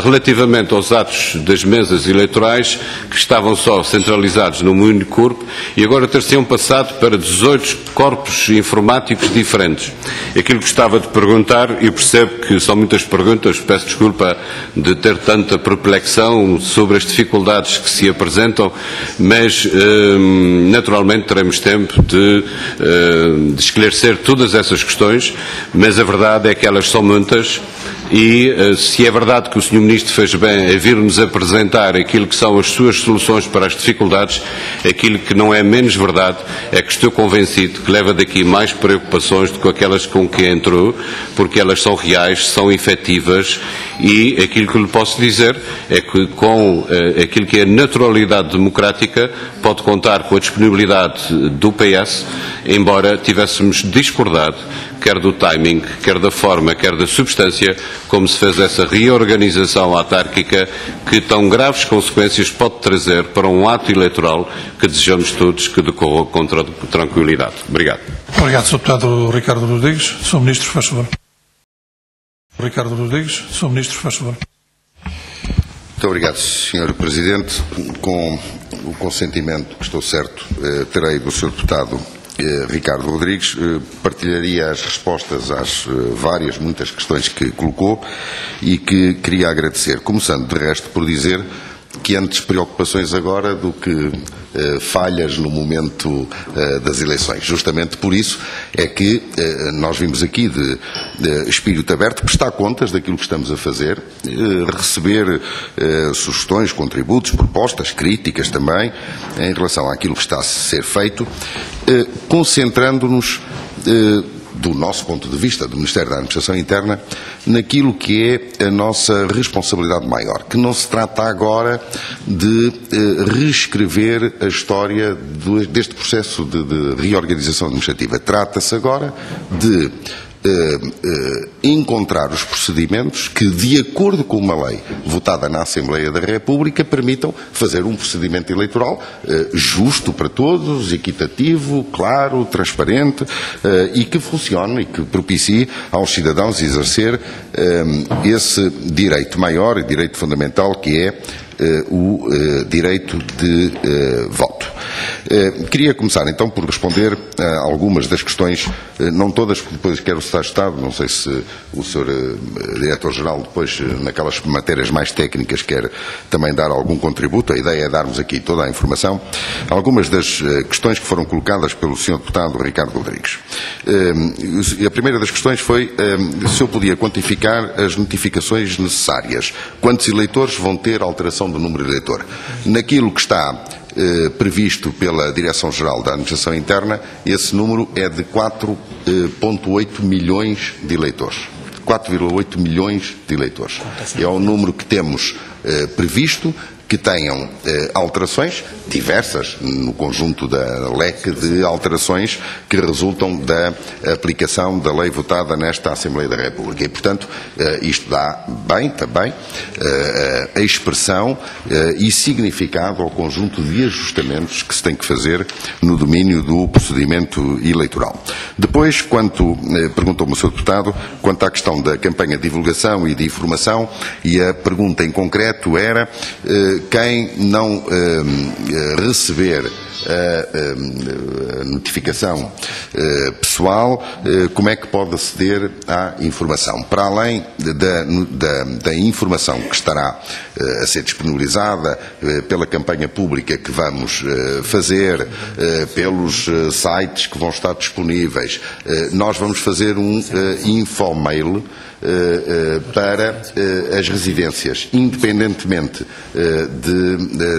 relativamente aos atos das mesas eleitorais, que estavam só centralizados num único corpo, e agora ter-se-ão passado para 18 corpos informáticos diferentes. Aquilo que gostava de perguntar, e percebo que são muitas perguntas, peço desculpa de ter tanta perplexão sobre as dificuldades que se apresentam, mas naturalmente teremos tempo de esclarecer todas essas questões, mas a verdade é que elas são muitas. E se é verdade que o Sr. Ministro fez bem a vir-nos apresentar aquilo que são as suas soluções para as dificuldades, aquilo que não é menos verdade é que estou convencido que leva daqui mais preocupações do que aquelas com que entrou, porque elas são reais, são efetivas, e aquilo que lhe posso dizer é que com aquilo que é naturalidade democrática pode contar com a disponibilidade do PS, embora tivéssemos discordado quer do timing, quer da forma, quer da substância, como se fez essa reorganização autárquica que tão graves consequências pode trazer para um ato eleitoral que desejamos todos que decorra com tranquilidade. Obrigado. Obrigado, Sr. Deputado Ricardo Rodrigues. Sr. Ministro, faz favor. Ricardo Rodrigues, Sr. Ministro, faz favor. Muito obrigado, Sr. Presidente. Com o consentimento, que estou certo, terei do Sr. Deputado Ricardo Rodrigues, partilharia as respostas às muitas questões que colocou e que queria agradecer. Começando, de resto, por dizer que antes preocupações agora do que falhas no momento das eleições. Justamente por isso é que nós vimos aqui de espírito aberto prestar contas daquilo que estamos a fazer, receber sugestões, contributos, propostas, críticas também em relação àquilo que está a ser feito, concentrando-nos do nosso ponto de vista, do Ministério da Administração Interna, naquilo que é a nossa responsabilidade maior, que não se trata agora de reescrever a história deste processo de reorganização administrativa. Trata-se agora de encontrar os procedimentos que, de acordo com uma lei votada na Assembleia da República, permitam fazer um procedimento eleitoral justo para todos, equitativo, claro, transparente e que funcione e que propicie aos cidadãos exercer esse direito maior e direito fundamental que é o direito de voto. Queria começar então por responder a algumas das questões, não todas, porque depois quero o Secretário de Estado, não sei se o Sr. Diretor-Geral depois naquelas matérias mais técnicas quer também dar algum contributo. A ideia é darmos aqui toda a informação. Algumas das questões que foram colocadas pelo Sr. Deputado Ricardo Rodrigues. A primeira das questões foi se eu podia quantificar as notificações necessárias. Quantos eleitores vão ter alteração do número de eleitor? Naquilo que está previsto pela Direção-Geral da Administração Interna, esse número é de 4,8 milhões de eleitores. 4,8 milhões de eleitores. É o número que temos previsto, que tenham alterações diversas no conjunto da leque de alterações que resultam da aplicação da lei votada nesta Assembleia da República. E, portanto, isto dá bem também a expressão e significado ao conjunto de ajustamentos que se tem que fazer no domínio do procedimento eleitoral. Depois, perguntou-me o Sr. Deputado, quanto à questão da campanha de divulgação e de informação, e a pergunta em concreto era quem não receber a notificação pessoal, como é que pode aceder à informação? Para além da informação que estará a ser disponibilizada pela campanha pública que vamos fazer, pelos sites que vão estar disponíveis, nós vamos fazer um infomail para as residências, independentemente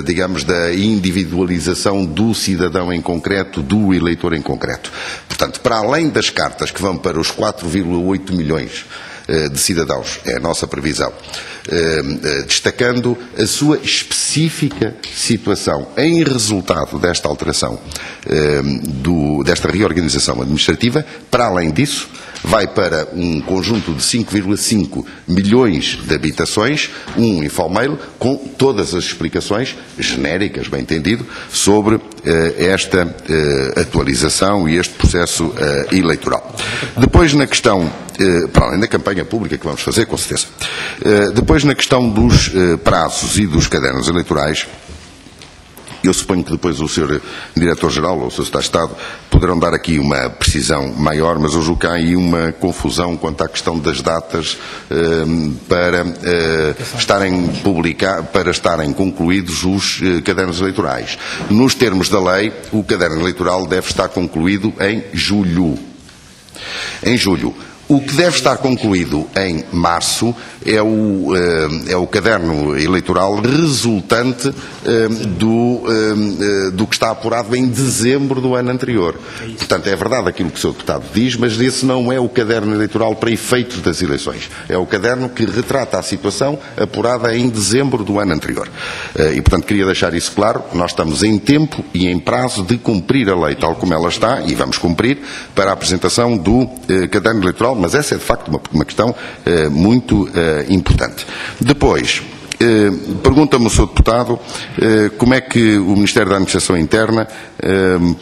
digamos, da individualização do cidadão em concreto, do eleitor em concreto. Portanto, para além das cartas que vão para os 4,8 milhões de cidadãos, é a nossa previsão, destacando a sua específica situação em resultado desta alteração, desta reorganização administrativa. Para além disso, vai para um conjunto de 5,5 milhões de habitações, um infomail com todas as explicações genéricas, bem entendido, sobre esta atualização e este processo eleitoral. Depois, na questão, para além da campanha pública que vamos fazer, com certeza, depois na questão dos prazos e dos cadernos eleitorais, eu suponho que depois o Sr. Diretor-Geral ou o Sr. Secretário de Estado poderão dar aqui uma precisão maior, mas eu julgo que há aí uma confusão quanto à questão das datas para estarem concluídos os cadernos eleitorais. Nos termos da lei, o caderno eleitoral deve estar concluído em julho. O que deve estar concluído em março é o caderno eleitoral resultante do que está apurado em dezembro do ano anterior. Portanto, é verdade aquilo que o Sr. Deputado diz, mas esse não é o caderno eleitoral para efeitos das eleições. É o caderno que retrata a situação apurada em dezembro do ano anterior. E, portanto, queria deixar isso claro. Nós estamos em tempo e em prazo de cumprir a lei tal como ela está, e vamos cumprir, para a apresentação do caderno eleitoral, mas essa é de facto uma questão muito importante. Depois, pergunta-me o Sr. Deputado como é que o Ministério da Administração Interna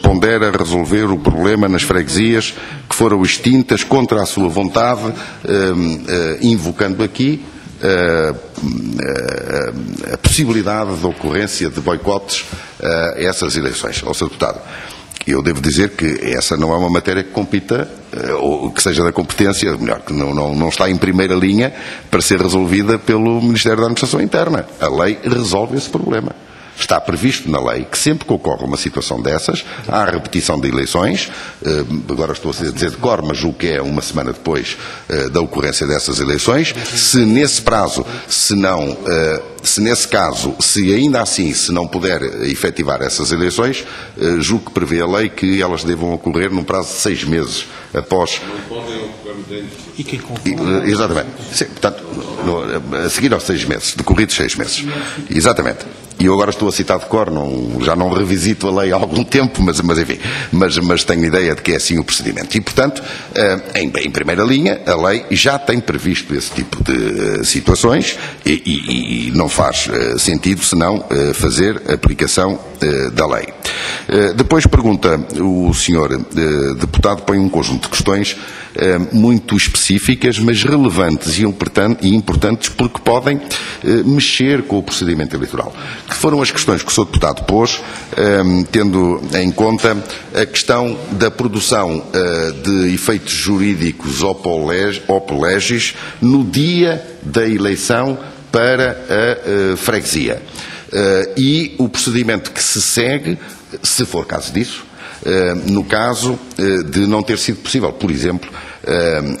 pondera resolver o problema nas freguesias que foram extintas contra a sua vontade, invocando aqui a possibilidade de ocorrência de boicotes a essas eleições. Ao Sr. Deputado, eu devo dizer que essa não é uma matéria que compita, ou que seja da competência, melhor, que não está em primeira linha para ser resolvida pelo Ministério da Administração Interna. A lei resolve esse problema. Está previsto na lei que sempre que ocorre uma situação dessas, há a repetição de eleições, agora estou a dizer de cor, mas julgo que é uma semana depois da ocorrência dessas eleições, se nesse prazo, se nesse caso, se ainda assim se não puder efetivar essas eleições, julgo que prevê a lei que elas devam ocorrer num prazo de 6 meses após... Não podem ocorrer dentro. Exatamente. Sim, portanto, a seguir aos 6 meses, decorridos 6 meses. Exatamente. E eu agora estou a citar de cor, já não revisito a lei há algum tempo, mas enfim, mas tenho ideia de que é assim o procedimento. E, portanto, em primeira linha, a lei já tem previsto esse tipo de situações e não faz sentido senão fazer aplicação da lei. Depois pergunta o senhor deputado, põe um conjunto de questões muito específicas, mas relevantes e importantes porque podem mexer com o procedimento eleitoral. Que foram as questões que o Sr. Deputado pôs, tendo em conta a questão da produção de efeitos jurídicos opo legis no dia da eleição para a freguesia. E o procedimento que se segue, se for caso disso, no caso de não ter sido possível, por exemplo,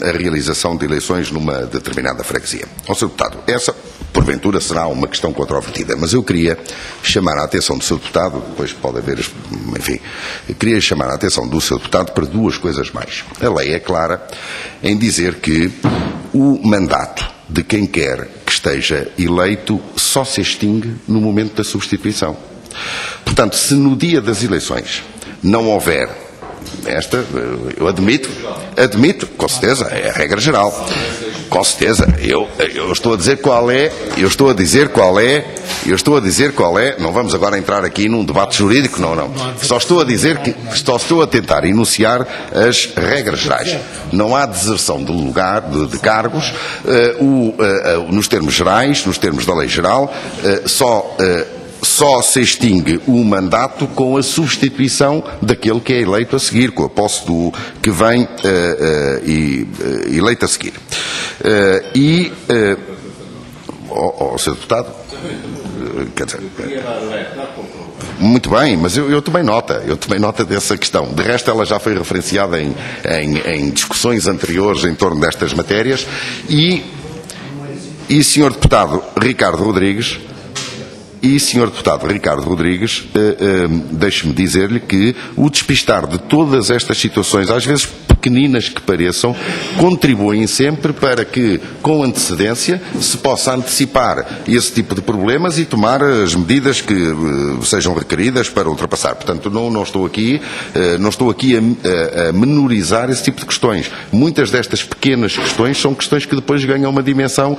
a realização de eleições numa determinada freguesia. Ó Sr. Deputado, essa, porventura, será uma questão controvertida, mas eu queria chamar a atenção do Sr. Deputado, depois pode haver, enfim, eu queria chamar a atenção do Sr. Deputado para duas coisas mais. A lei é clara em dizer que o mandato de quem quer que esteja eleito só se extingue no momento da substituição. Portanto, se no dia das eleições não houver eu admito, com certeza, é a regra geral. Com certeza, eu estou a dizer qual é, não vamos agora entrar aqui num debate jurídico, não. Só estou a tentar enunciar as regras gerais. Não há deserção de lugar, de cargos, nos termos gerais, nos termos da lei geral, só se extingue o mandato com a substituição daquele que é eleito a seguir, com a posse do que vem eleito a seguir. Sr. Deputado, quer dizer, muito bem, mas eu tomei nota dessa questão. De resto, ela já foi referenciada em discussões anteriores em torno destas matérias e Sr. Deputado Ricardo Rodrigues, deixe-me dizer-lhe que o despistar de todas estas situações, às vezes pequeninas que pareçam, contribuem sempre para que, com antecedência, se possa antecipar esse tipo de problemas e tomar as medidas que sejam requeridas para ultrapassar. Portanto, não estou aqui a menorizar esse tipo de questões. Muitas destas pequenas questões são questões que depois ganham uma dimensão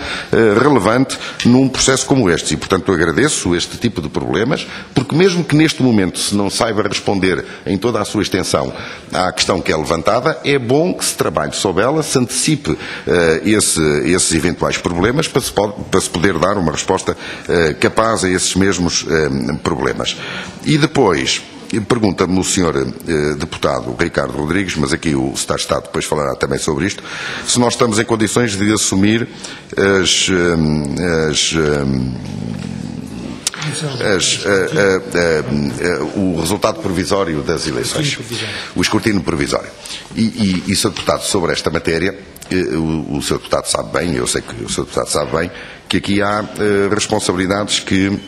relevante num processo como este. E, portanto, agradeço este tipo de problemas, porque mesmo que neste momento se não saiba responder em toda a sua extensão à questão que é levantada, é bom que se trabalhe sobre ela, se antecipe esses eventuais problemas para se poder dar uma resposta capaz a esses mesmos problemas. E depois, pergunta-me o Sr. Deputado Ricardo Rodrigues, mas aqui o Secretário de Estado depois falará também sobre isto, se nós estamos em condições de assumir o resultado provisório das eleições, o escrutínio provisório. E Sr. Deputado, sobre esta matéria, o Sr. Deputado sabe bem, eu sei que o Sr. Deputado sabe bem, que aqui há responsabilidades que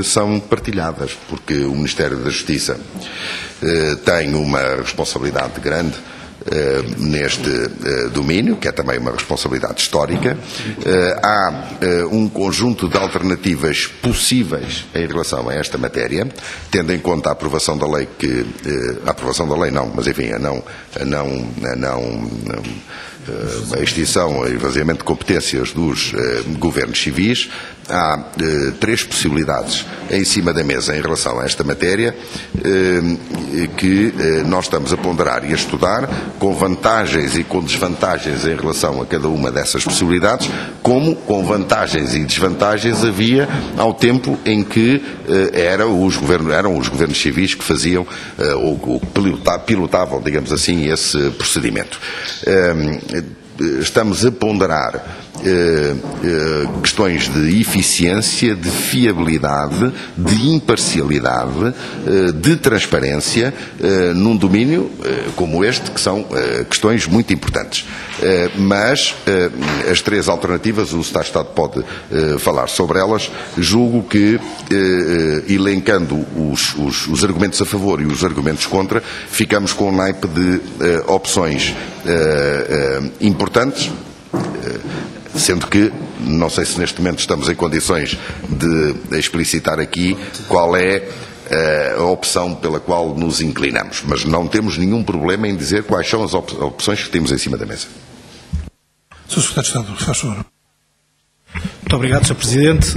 são partilhadas, porque o Ministério da Justiça tem uma responsabilidade grande neste domínio, que é também uma responsabilidade histórica. Há um conjunto de alternativas possíveis em relação a esta matéria, tendo em conta a aprovação da lei a aprovação da lei não, mas enfim, a extinção, o esvaziamento de competências dos governos civis, há 3 possibilidades em cima da mesa em relação a esta matéria que nós estamos a ponderar e a estudar, com vantagens e com desvantagens em relação a cada uma dessas possibilidades, como com vantagens e desvantagens havia ao tempo em que eram os governos civis que faziam ou pilotavam, digamos assim, esse procedimento. Estamos a ponderar questões de eficiência, de fiabilidade, de imparcialidade, de transparência num domínio como este, que são questões muito importantes. Mas as 3 alternativas, o Secretário de Estado pode falar sobre elas. Julgo que, elencando os argumentos a favor e os argumentos contra, ficamos com um naipe de opções importantes, sendo que não sei se neste momento estamos em condições de explicitar aqui qual é a opção pela qual nos inclinamos, mas não temos nenhum problema em dizer quais são as opções que temos em cima da mesa. Sr. Secretário de Estado, faz favor. Muito obrigado, Sr. Presidente.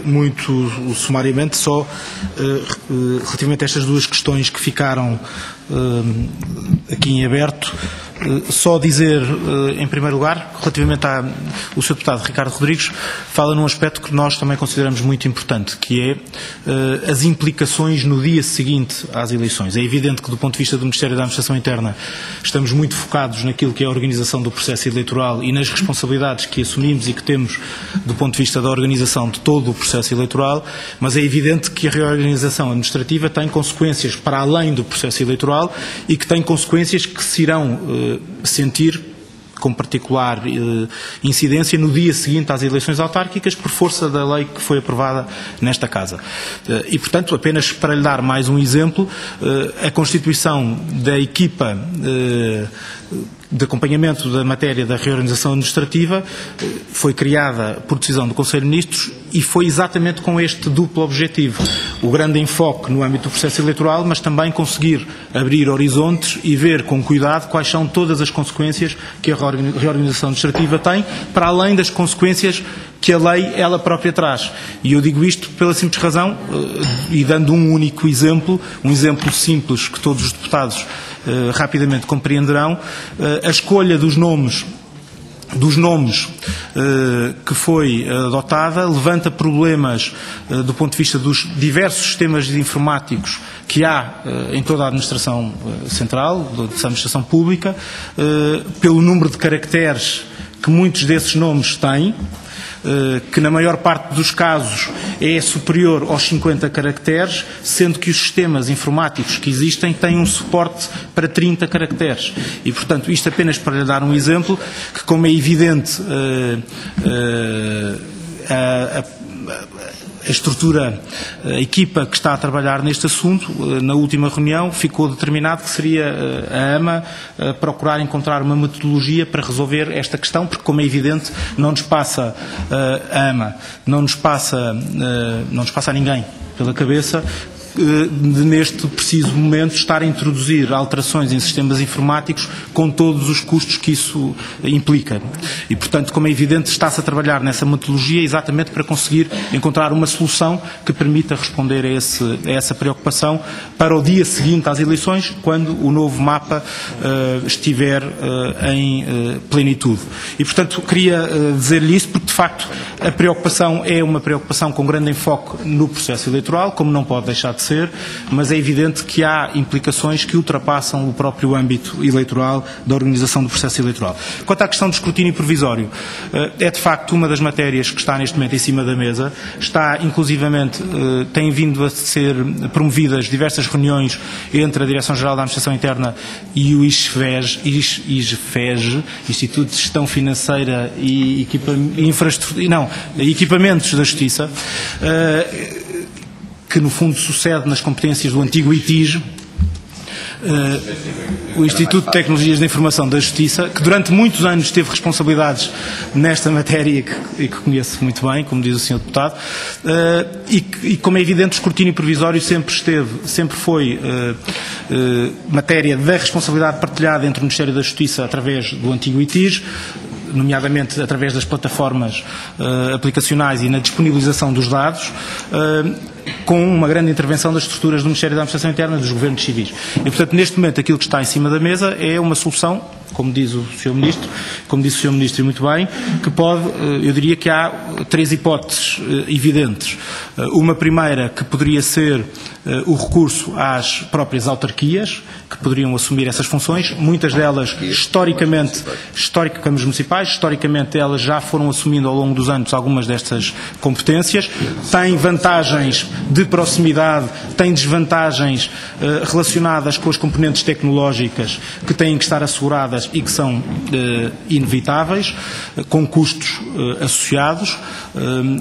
Muito sumariamente, só relativamente a estas 2 questões que ficaram aqui em aberto, só dizer, em primeiro lugar, relativamente ao Sr. Deputado Ricardo Rodrigues, fala num aspecto que nós também consideramos muito importante, que é as implicações no dia seguinte às eleições. É evidente que, do ponto de vista do Ministério da Administração Interna, estamos muito focados naquilo que é a organização do processo eleitoral e nas responsabilidades que assumimos e que temos do ponto de vista da organização de todo o processo eleitoral, mas é evidente que a reorganização administrativa tem consequências para além do processo eleitoral e que tem consequências que se irão sentir com particular incidência no dia seguinte às eleições autárquicas por força da lei que foi aprovada nesta Casa. E, portanto, apenas para lhe dar mais um exemplo, a constituição da equipa de acompanhamento da matéria da reorganização administrativa foi criada por decisão do Conselho de Ministros e foi exatamente com este duplo objetivo. O grande enfoque no âmbito do processo eleitoral, mas também conseguir abrir horizontes e ver com cuidado quais são todas as consequências que a reorganização administrativa tem, para além das consequências que a lei ela própria traz. E eu digo isto pela simples razão, e dando um único exemplo, um exemplo simples que todos os deputados rapidamente compreenderão, a escolha dos nomes que foi adotada levanta problemas do ponto de vista dos diversos sistemas informáticos que há em toda a administração central, da administração pública, pelo número de caracteres que muitos desses nomes têm, que na maior parte dos casos é superior aos 50 caracteres, sendo que os sistemas informáticos que existem têm um suporte para 30 caracteres. E, portanto, isto apenas para lhe dar um exemplo, que como é evidente a estrutura, a equipa que está a trabalhar neste assunto, na última reunião ficou determinado que seria a AMA procurar encontrar uma metodologia para resolver esta questão, porque, como é evidente, não nos passa a AMA, não nos passa a ninguém pela cabeça de neste preciso momento estar a introduzir alterações em sistemas informáticos com todos os custos que isso implica. E, portanto, como é evidente, está-se a trabalhar nessa metodologia exatamente para conseguir encontrar uma solução que permita responder a essa preocupação para o dia seguinte às eleições, quando o novo mapa estiver em plenitude. E, portanto, queria dizer-lhe isso porque, de facto, a preocupação é uma preocupação com grande enfoque no processo eleitoral, como não pode deixar de ser, mas é evidente que há implicações que ultrapassam o próprio âmbito eleitoral da organização do processo eleitoral. Quanto à questão do escrutínio provisório, é de facto uma das matérias que está neste momento em cima da mesa, está inclusivamente, tem vindo a ser promovidas diversas reuniões entre a Direção-Geral da Administração Interna e o IGFEG, Instituto de Gestão Financeira e Equipamentos da Justiça, que no fundo sucede nas competências do antigo ITIG, o Instituto de Tecnologias da Informação da Justiça, que durante muitos anos teve responsabilidades nesta matéria e que conheço muito bem, como diz o Sr. Deputado, e como é evidente, o escrutínio provisório sempre foi matéria da responsabilidade partilhada entre o Ministério da Justiça através do antigo ITIJ, nomeadamente através das plataformas aplicacionais e na disponibilização dos dados, com uma grande intervenção das estruturas do Ministério da Administração Interna, dos governos civis. E, portanto, neste momento, aquilo que está em cima da mesa é uma solução, como disse o Sr. Ministro e muito bem, que pode, eu diria que há 3 hipóteses evidentes. Uma primeira, que poderia ser o recurso às próprias autarquias, que poderiam assumir essas funções, muitas delas historicamente câmaras municipais, historicamente elas já foram assumindo ao longo dos anos algumas destas competências, têm vantagens de proximidade, têm desvantagens relacionadas com as componentes tecnológicas que têm que estar asseguradas e que são inevitáveis, com custos associados,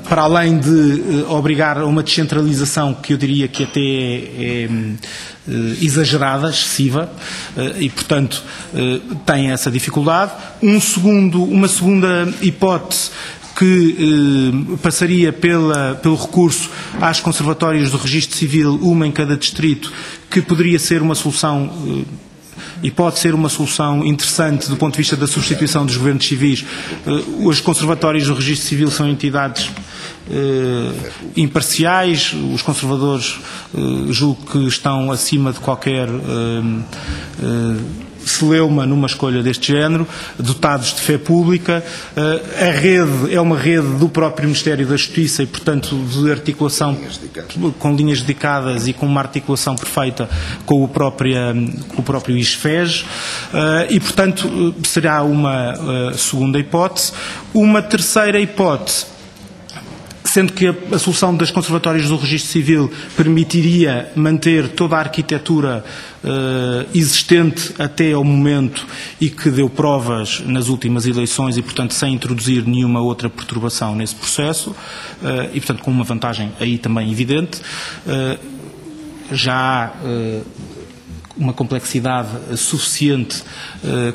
para além de obrigar a uma descentralização que eu diria que até é exagerada, excessiva, e, portanto, tem essa dificuldade. Uma segunda hipótese que passaria pelo recurso às conservatórias do Registro Civil, uma em cada distrito, que poderia ser uma solução e pode ser uma solução interessante do ponto de vista da substituição dos governos civis. Os conservatórios do Registro Civil são entidades imparciais, os conservadores julgo que estão acima de qualquer celeuma numa escolha deste género, dotados de fé pública. A rede é uma rede do próprio Ministério da Justiça e, portanto, de articulação com linhas dedicadas e com uma articulação perfeita com o próprio ISFES, e, portanto, será uma segunda hipótese. Uma terceira hipótese, sendo que a solução das conservatórias do Registro Civil permitiria manter toda a arquitetura existente até ao momento e que deu provas nas últimas eleições e, portanto, sem introduzir nenhuma outra perturbação nesse processo, e, portanto, com uma vantagem aí também evidente. Já há uma complexidade suficiente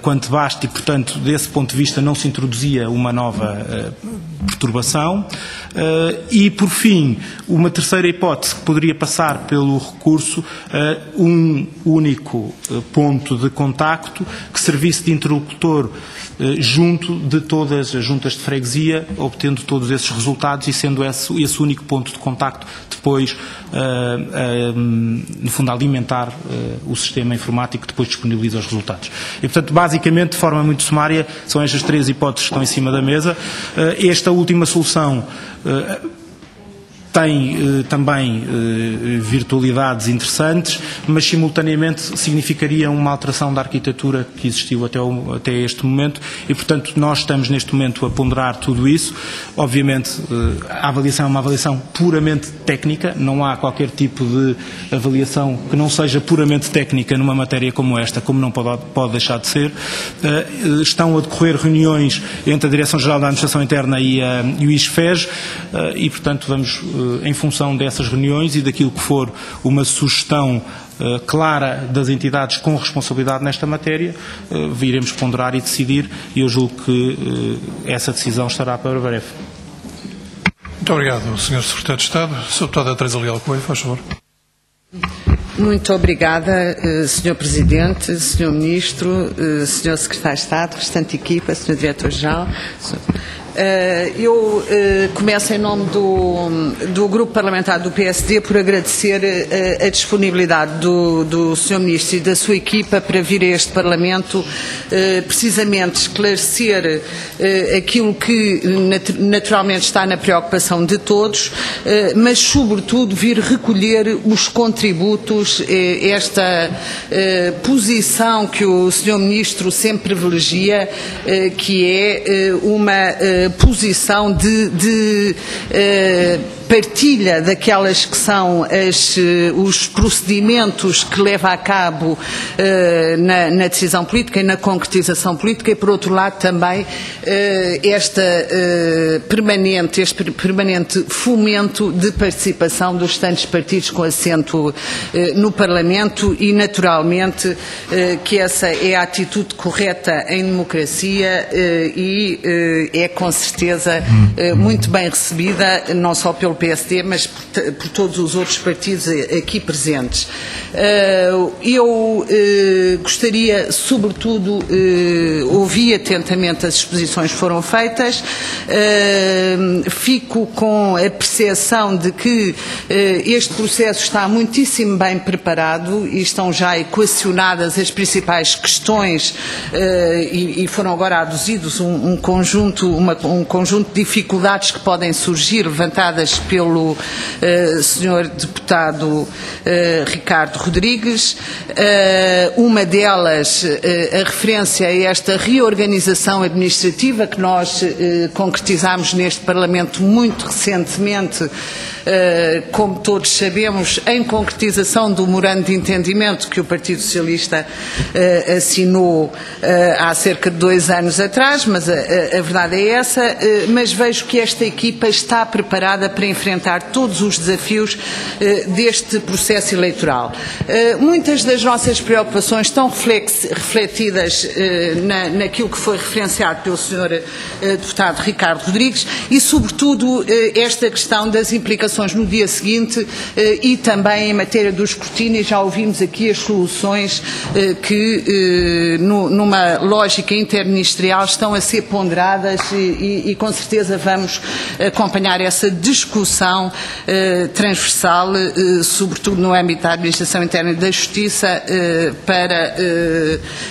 quanto basta e, portanto, desse ponto de vista não se introduzia uma nova perturbação. E, por fim, uma terceira hipótese que poderia passar pelo recurso um único ponto de contacto que servisse de interlocutor junto de todas as juntas de freguesia, obtendo todos esses resultados e sendo esse único ponto de contacto depois, no fundo, a alimentar o sistema informático que depois disponibiliza os resultados. E, portanto, basicamente, de forma muito sumária, são estas 3 hipóteses que estão em cima da mesa. Esta última solução tem também virtualidades interessantes, mas simultaneamente significaria uma alteração da arquitetura que existiu até este momento e, portanto, nós estamos neste momento a ponderar tudo isso. Obviamente, a avaliação é uma avaliação puramente técnica, não há qualquer tipo de avaliação que não seja puramente técnica numa matéria como esta, como não pode deixar de ser. Estão a decorrer reuniões entre a Direção-Geral da Administração Interna e o ISFES e, portanto, vamos, em função dessas reuniões e daquilo que for uma sugestão clara das entidades com responsabilidade nesta matéria, viremos ponderar e decidir, e eu julgo que essa decisão estará para breve. Muito obrigado, Sr. Secretário de Estado. Sr. Deputada Teresa Leal Coelho, faz favor. Muito obrigada, Sr. Presidente, Sr. Ministro, Sr. Secretário de Estado, restante equipa, Sr. Diretor-Geral. Eu começo em nome do Grupo Parlamentar do PSD por agradecer a disponibilidade do Sr. Ministro e da sua equipa para vir a este Parlamento precisamente esclarecer aquilo que naturalmente está na preocupação de todos, mas sobretudo vir recolher os contributos, esta posição que o Sr. Ministro sempre privilegia, que é uma posição de partilha daquelas que são os procedimentos que leva a cabo na decisão política e na concretização política, e por outro lado também este permanente fomento de participação dos restantes partidos com assento no Parlamento, e naturalmente que essa é a atitude correta em democracia e é com certeza muito bem recebida, não só pelo PSD, mas por todos os outros partidos aqui presentes. Eu gostaria, sobretudo, ouvi atentamente as exposições que foram feitas, fico com a percepção de que este processo está muitíssimo bem preparado e estão já equacionadas as principais questões e foram agora aduzidos um conjunto de dificuldades que podem surgir, levantadas pelo Sr. Deputado Ricardo Rodrigues. Uma delas, a referência a esta reorganização administrativa que nós concretizámos neste Parlamento muito recentemente, como todos sabemos, em concretização do memorando de entendimento que o Partido Socialista assinou há cerca de 2 anos atrás, mas a verdade é essa. Mas vejo que esta equipa está preparada para enfrentar todos os desafios deste processo eleitoral. Muitas das nossas preocupações estão refletidas naquilo que foi referenciado pelo Sr. Deputado Ricardo Rodrigues e, sobretudo, esta questão das implicações no dia seguinte e também em matéria do escrutínio. Já ouvimos aqui as soluções que, numa lógica interministerial, estão a ser ponderadas e com certeza vamos acompanhar essa discussão transversal, sobretudo no âmbito da Administração Interna e da Justiça, para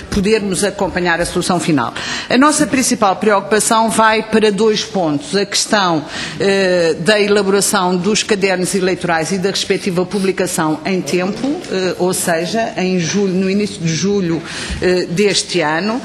podermos acompanhar a solução final. A nossa principal preocupação vai para 2 pontos. A questão da elaboração dos cadernos eleitorais e da respectiva publicação em tempo, ou seja, em julho, no início de julho deste ano,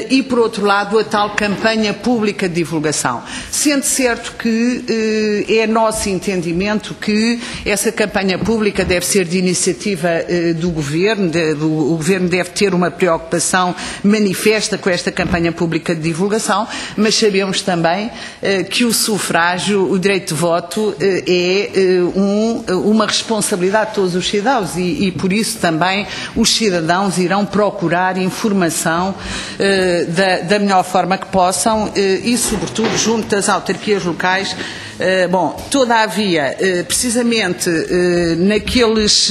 e, por outro lado, a tal campanha pública de divulgação. Sendo certo que é nosso entendimento que essa campanha pública deve ser de iniciativa do Governo, o Governo deve ter uma preocupação manifesta com esta campanha pública de divulgação, mas sabemos também que o sufrágio, o direito de voto, é uma responsabilidade de todos os cidadãos e por isso também os cidadãos irão procurar informação da melhor forma que possam e, sobretudo, junto das autarquias locais. Todavia, precisamente naquelas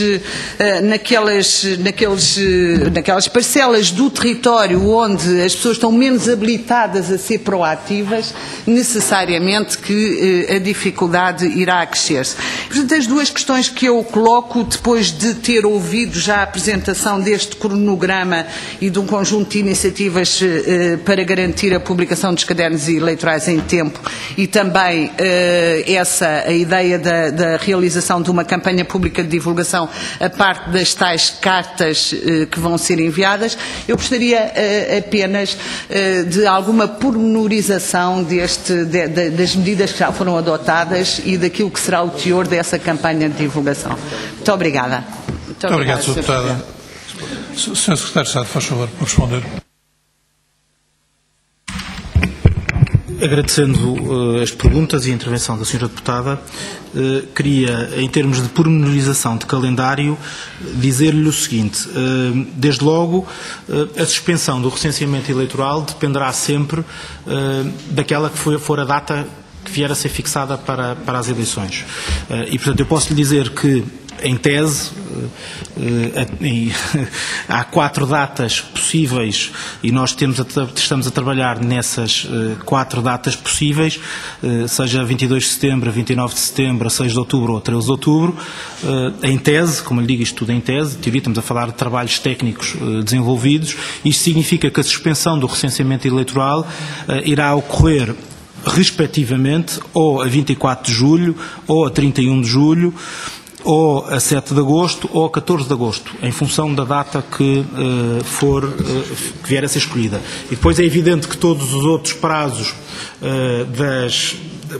parcelas do território onde as pessoas estão menos habilitadas a ser proativas, necessariamente que a dificuldade irá acrescer-se. Portanto, as 2 questões que eu coloco, depois de ter ouvido já a apresentação deste cronograma e de um conjunto de iniciativas para garantir a publicação dos cadernos eleitorais em tempo e também a ideia da realização de uma campanha pública de divulgação a parte das tais cartas que vão ser enviadas, eu gostaria apenas de alguma pormenorização das medidas que já foram adotadas e daquilo que será o teor dessa campanha de divulgação. Muito obrigada. Muito obrigado, Sr. Deputada. Sr. Secretário de Estado, faz favor, por responder. Agradecendo as perguntas e a intervenção da Sra. Deputada, queria, em termos de pormenorização de calendário, dizer-lhe o seguinte. Desde logo, a suspensão do recenseamento eleitoral dependerá sempre daquela que for a data que vier a ser fixada para as eleições. E, portanto, eu posso lhe dizer que, em tese, há 4 datas possíveis e nós estamos a trabalhar nessas 4 datas possíveis, seja 22 de setembro, 29 de setembro, 6 de outubro ou 13 de outubro. Em tese, como lhe digo, isto tudo em tese, em teoria estamos a falar de trabalhos técnicos desenvolvidos. Isto significa que a suspensão do recenseamento eleitoral irá ocorrer respectivamente ou a 24 de julho ou a 31 de julho, ou a 7 de agosto ou a 14 de agosto, em função da data que que vier a ser escolhida. E depois é evidente que todos os outros prazos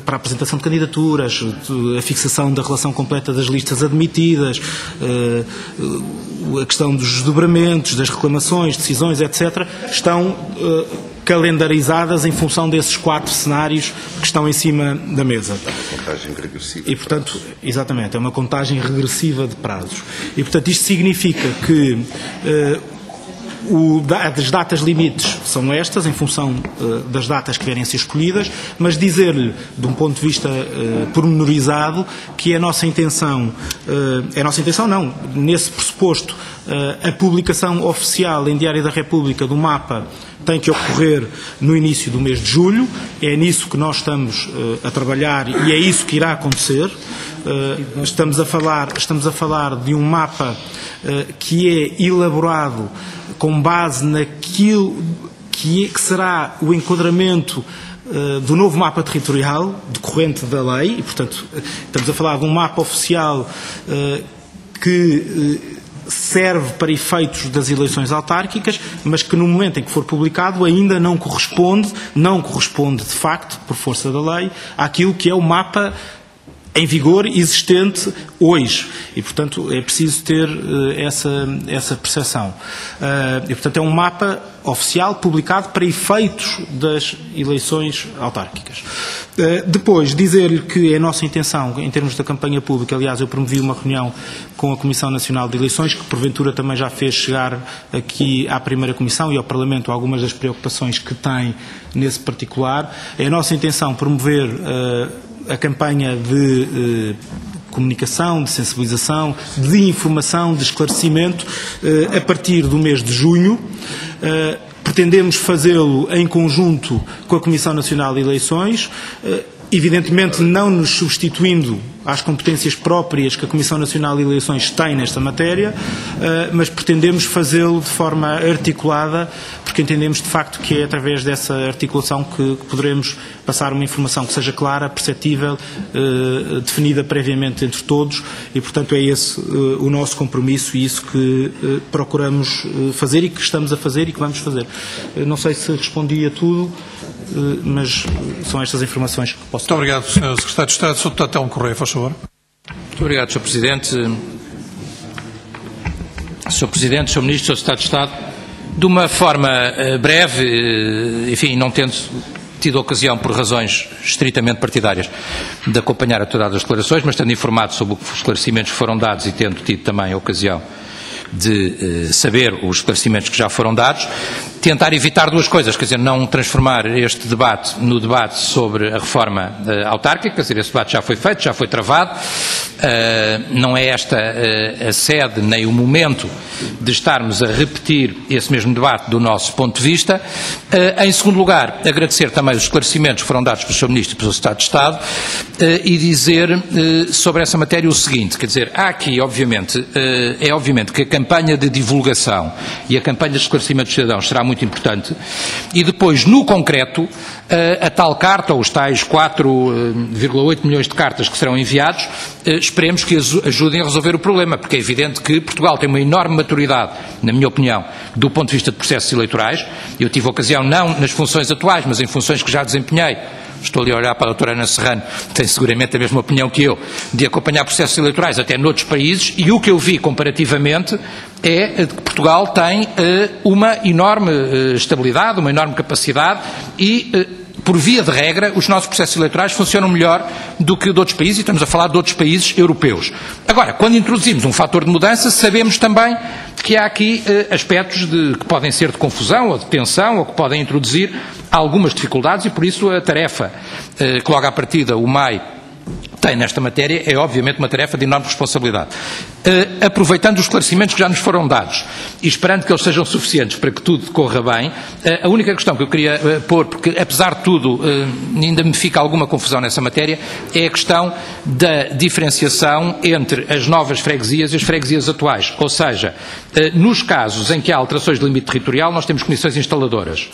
para a apresentação de candidaturas, a fixação da relação completa das listas admitidas, a questão dos desdobramentos, das reclamações, decisões, etc., estão calendarizadas em função desses 4 cenários que estão em cima da mesa. Uma contagem regressiva. E, portanto, exatamente, é uma contagem regressiva de prazos. E, portanto, isto significa que as datas limites são estas, em função das datas que vierem a ser escolhidas, mas dizer-lhe, de um ponto de vista pormenorizado, que a nossa intenção não, nesse pressuposto, a publicação oficial em Diário da República do mapa tem que ocorrer no início do mês de julho, é nisso que nós estamos a trabalhar e é isso que irá acontecer. Estamos a falar de um mapa que é elaborado com base naquilo que será o enquadramento do novo mapa territorial decorrente da lei e, portanto, estamos a falar de um mapa oficial que serve para efeitos das eleições autárquicas, mas que no momento em que for publicado ainda não corresponde de facto, por força da lei, àquilo que é o mapa em vigor existente hoje. E, portanto, é preciso ter essa percepção. E, portanto, é um mapa oficial publicado para efeitos das eleições autárquicas. Depois, dizer-lhe que é a nossa intenção, em termos da campanha pública, aliás, eu promovi uma reunião com a Comissão Nacional de Eleições, que porventura também já fez chegar aqui à primeira Comissão e ao Parlamento algumas das preocupações que tem nesse particular. É a nossa intenção promover a campanha de comunicação, de sensibilização, de informação, de esclarecimento a partir do mês de junho. Pretendemos fazê-lo em conjunto com a Comissão Nacional de Eleições, evidentemente não nos substituindo às competências próprias que a Comissão Nacional de Eleições tem nesta matéria, mas pretendemos fazê-lo de forma articulada, porque entendemos de facto que é através dessa articulação que poderemos passar uma informação que seja clara, perceptível, definida previamente entre todos e, portanto, é esse o nosso compromisso e isso que procuramos fazer e que estamos a fazer e que vamos fazer. Não sei se respondi a tudo, mas são estas informações que posso dar. Muito obrigado, Sr. Secretário de Estado. Sr. Deputado Telmo Correia, faz favor. Muito obrigado, Sr. Presidente. Sr. Presidente, Sr. Ministro, Sr. Secretário de Estado, de uma forma breve, enfim, não tendo tido ocasião, por razões estritamente partidárias, de acompanhar a todas as declarações, mas tendo informado sobre os esclarecimentos que foram dados e tendo tido também a ocasião de saber os esclarecimentos que já foram dados, tentar evitar duas coisas, quer dizer, não transformar este debate no debate sobre a reforma autárquica, quer dizer, esse debate já foi feito, já foi travado, não é esta a sede nem o momento de estarmos a repetir esse mesmo debate do nosso ponto de vista. Em segundo lugar, agradecer também os esclarecimentos que foram dados pelo Sr. Ministro e pelo Secretário de Estado e dizer sobre essa matéria o seguinte, quer dizer, há aqui, obviamente, é obviamente que a campanha de divulgação e a campanha de esclarecimento dos cidadãos será muito importante e depois, no concreto, a tal carta, ou os tais 4,8 milhões de cartas que serão enviados, esperemos que ajudem a resolver o problema, porque é evidente que Portugal tem uma enorme maturidade, na minha opinião, do ponto de vista de processos eleitorais. Eu tive ocasião, não nas funções atuais, mas em funções que já desempenhei, estou ali a olhar para a doutora Ana Serrano, tem seguramente a mesma opinião que eu, de acompanhar processos eleitorais até noutros países, e o que eu vi comparativamente é que Portugal tem uma enorme estabilidade, uma enorme capacidade e, por via de regra, os nossos processos eleitorais funcionam melhor do que de outros países, e estamos a falar de outros países europeus. Agora, quando introduzimos um fator de mudança, sabemos também que há aqui aspectos que podem ser de confusão ou de tensão, ou que podem introduzir algumas dificuldades, e por isso a tarefa que logo à partida o MAI tem nesta matéria é obviamente uma tarefa de enorme responsabilidade. Aproveitando os esclarecimentos que já nos foram dados e esperando que eles sejam suficientes para que tudo corra bem, a única questão que eu queria pôr, porque apesar de tudo ainda me fica alguma confusão nessa matéria, é a questão da diferenciação entre as novas freguesias e as freguesias atuais. Ou seja, nos casos em que há alterações de limite territorial, nós temos comissões instaladoras.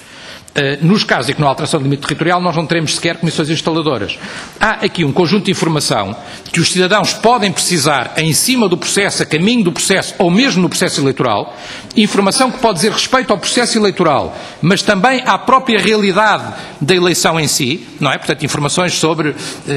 Nos casos em que não há alteração do limite territorial, nós não teremos sequer comissões instaladoras. Há aqui um conjunto de informação que os cidadãos podem precisar em cima do processo, a caminho do processo ou mesmo no processo eleitoral, informação que pode dizer respeito ao processo eleitoral, mas também à própria realidade da eleição em si, não é? Portanto, informações sobre,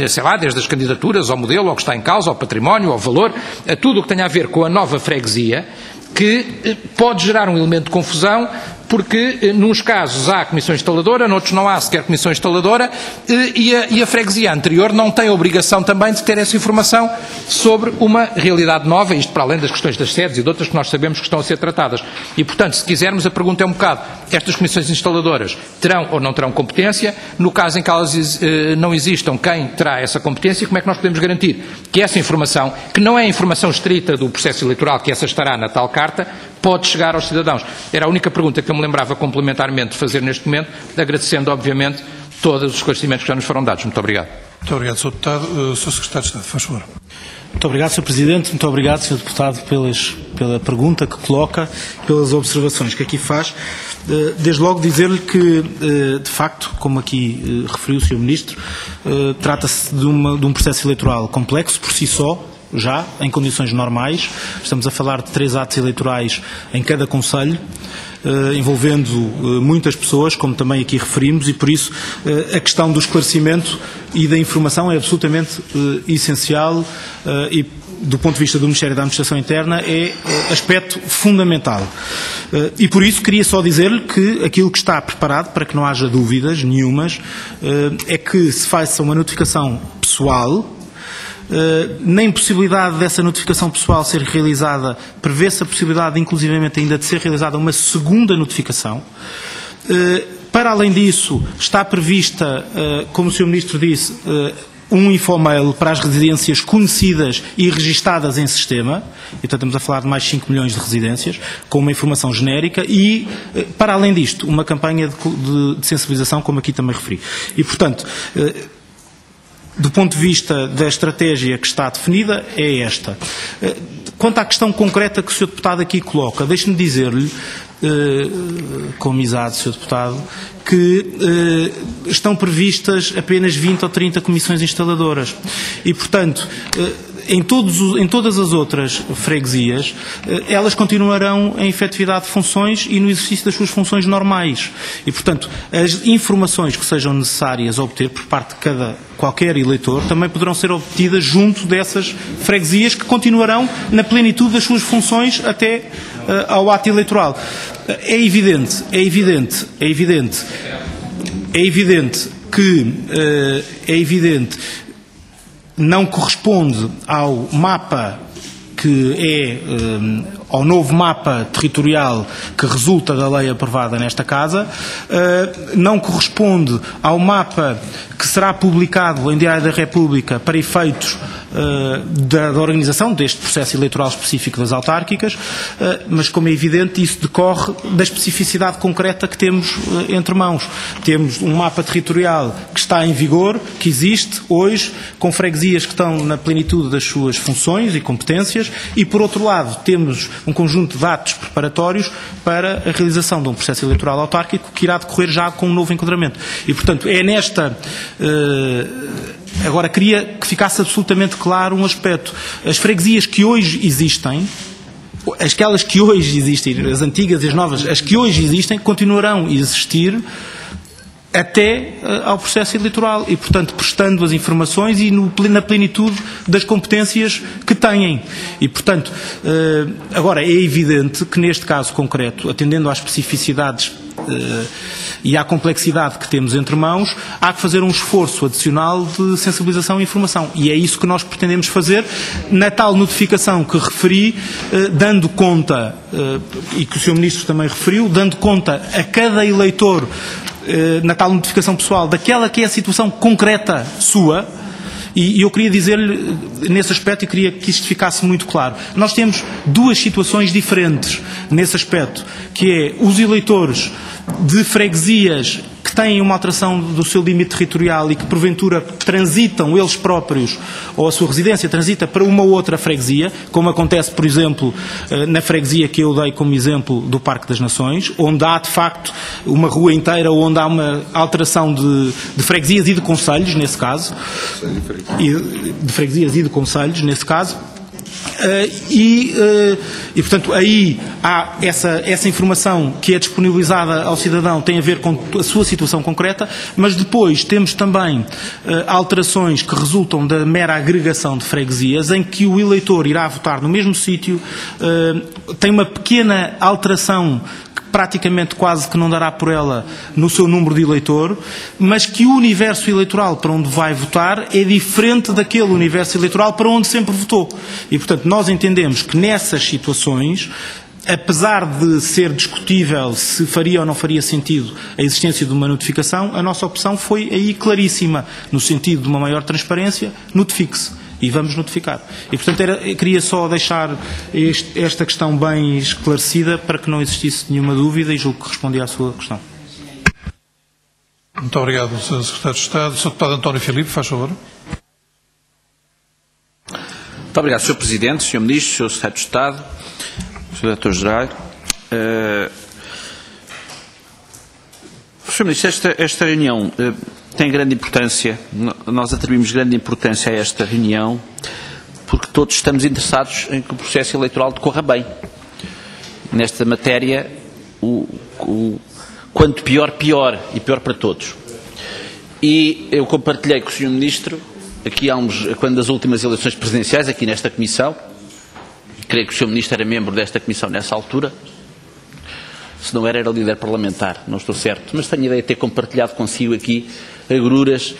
sei lá, desde as candidaturas, ao modelo, ao que está em causa, ao património, ao valor, a tudo o que tenha a ver com a nova freguesia, que pode gerar um elemento de confusão, porque nos casos há comissão instaladora, noutros não há sequer comissão instaladora, e a freguesia anterior não tem a obrigação também de ter essa informação sobre uma realidade nova, isto para além das questões das sedes e de outras que nós sabemos que estão a ser tratadas. E, portanto, se quisermos, a pergunta é um bocado, estas comissões instaladoras terão ou não terão competência? No caso em que elas não existam, quem terá essa competência? Como é que nós podemos garantir que essa informação, que não é a informação estrita do processo eleitoral, que essa estará na tal carta, pode chegar aos cidadãos? Era a única pergunta que eu me lembrava complementarmente de fazer neste momento, agradecendo, obviamente, todos os esclarecimentos que já nos foram dados. Muito obrigado. Muito obrigado, Sr. Deputado. Sr. Secretário de Estado, faz favor. Muito obrigado, Sr. Presidente. Muito obrigado, Sr. Deputado, pela pergunta que coloca, pelas observações que aqui faz. Desde logo dizer-lhe que, de facto, como aqui referiu o Sr. Ministro, trata-se de um processo eleitoral complexo por si só, já em condições normais. Estamos a falar de 3 atos eleitorais em cada concelho, envolvendo muitas pessoas, como também aqui referimos, e por isso a questão do esclarecimento e da informação é absolutamente essencial e, do ponto de vista do Ministério da Administração Interna, é aspecto fundamental. E por isso queria só dizer-lhe que aquilo que está preparado, para que não haja dúvidas nenhumas, é que se faça uma notificação pessoal. Na impossibilidade dessa notificação pessoal ser realizada, prevê-se a possibilidade, inclusivamente, ainda de ser realizada uma segunda notificação. Para além disso, está prevista, como o Sr. Ministro disse, um infomail para as residências conhecidas e registadas em sistema, e portanto estamos a falar de mais 5 milhões de residências, com uma informação genérica e, para além disto, uma campanha de sensibilização, como aqui também referi. E, portanto, do ponto de vista da estratégia que está definida, é esta. Quanto à questão concreta que o Sr. Deputado aqui coloca, deixe-me dizer-lhe, com amizade, Sr. Deputado, que estão previstas apenas 20 ou 30 comissões instaladoras. E, portanto, em todas as outras freguesias, elas continuarão em efetividade de funções e no exercício das suas funções normais. E, portanto, as informações que sejam necessárias a obter por parte de qualquer eleitor também poderão ser obtidas junto dessas freguesias, que continuarão na plenitude das suas funções até ao ato eleitoral. É evidente que não corresponde ao mapa que é ao novo mapa territorial que resulta da lei aprovada nesta Casa, não corresponde ao mapa que será publicado em Diário da República para efeitos da organização deste processo eleitoral específico das autárquicas, mas, como é evidente, isso decorre da especificidade concreta que temos entre mãos. Temos um mapa territorial que está em vigor, que existe hoje, com freguesias que estão na plenitude das suas funções e competências, e, por outro lado, temos um conjunto de atos preparatórios para a realização de um processo eleitoral autárquico que irá decorrer já com um novo enquadramento. E, portanto, é nesta... Agora, queria que ficasse absolutamente claro um aspecto. As freguesias que hoje existem, aquelas que hoje existem, as antigas e as novas, as que hoje existem, continuarão a existir até ao processo eleitoral e, portanto, prestando as informações e na plenitude das competências que têm. E, portanto, agora é evidente que neste caso concreto, atendendo às especificidades e à complexidade que temos entre mãos, há que fazer um esforço adicional de sensibilização e informação. E é isso que nós pretendemos fazer na tal notificação que referi, dando conta, e que o Sr. Ministro também referiu, dando conta a cada eleitor, na tal notificação pessoal, daquela que é a situação concreta sua. E eu queria dizer-lhe, nesse aspecto, e queria que isto ficasse muito claro, nós temos duas situações diferentes nesse aspecto, que é os eleitores de freguesias que têm uma alteração do seu limite territorial e que porventura transitam eles próprios, ou a sua residência transita para uma ou outra freguesia, como acontece, por exemplo, na freguesia que eu dei como exemplo do Parque das Nações, onde há de facto uma rua inteira onde há uma alteração de freguesias e de concelhos, nesse caso, de freguesias e de concelhos, nesse caso. Portanto, aí há essa informação que é disponibilizada ao cidadão, tem a ver com a sua situação concreta, mas depois temos também alterações que resultam da mera agregação de freguesias, em que o eleitor irá votar no mesmo sítio, tem uma pequena alteração praticamente quase que não dará por ela no seu número de eleitor, mas que o universo eleitoral para onde vai votar é diferente daquele universo eleitoral para onde sempre votou. E, portanto, nós entendemos que nessas situações, apesar de ser discutível se faria ou não faria sentido a existência de uma notificação, a nossa opção foi aí claríssima, no sentido de uma maior transparência, notifique-se. E vamos notificar. E, portanto, eu queria só deixar esta questão bem esclarecida para que não existisse nenhuma dúvida e julgo que respondi à sua questão. Muito obrigado, Sr. Secretário de Estado. Sr. Deputado António Filipe, faz favor. Muito obrigado, Sr. Presidente, Sr. Ministro, Sr. Secretário de Estado, Sr. Diretor-Geral. Sr. Ministro, esta reunião tem grande importância, nós atribuímos grande importância a esta reunião, porque todos estamos interessados em que o processo eleitoral decorra bem. Nesta matéria, quanto pior, pior, e pior para todos. E eu compartilhei com o Sr. Ministro, aqui quando das últimas eleições presidenciais, aqui nesta Comissão, creio que o Sr. Ministro era membro desta Comissão nessa altura, se não era líder parlamentar, não estou certo, mas tenho a ideia de ter compartilhado consigo aqui agruras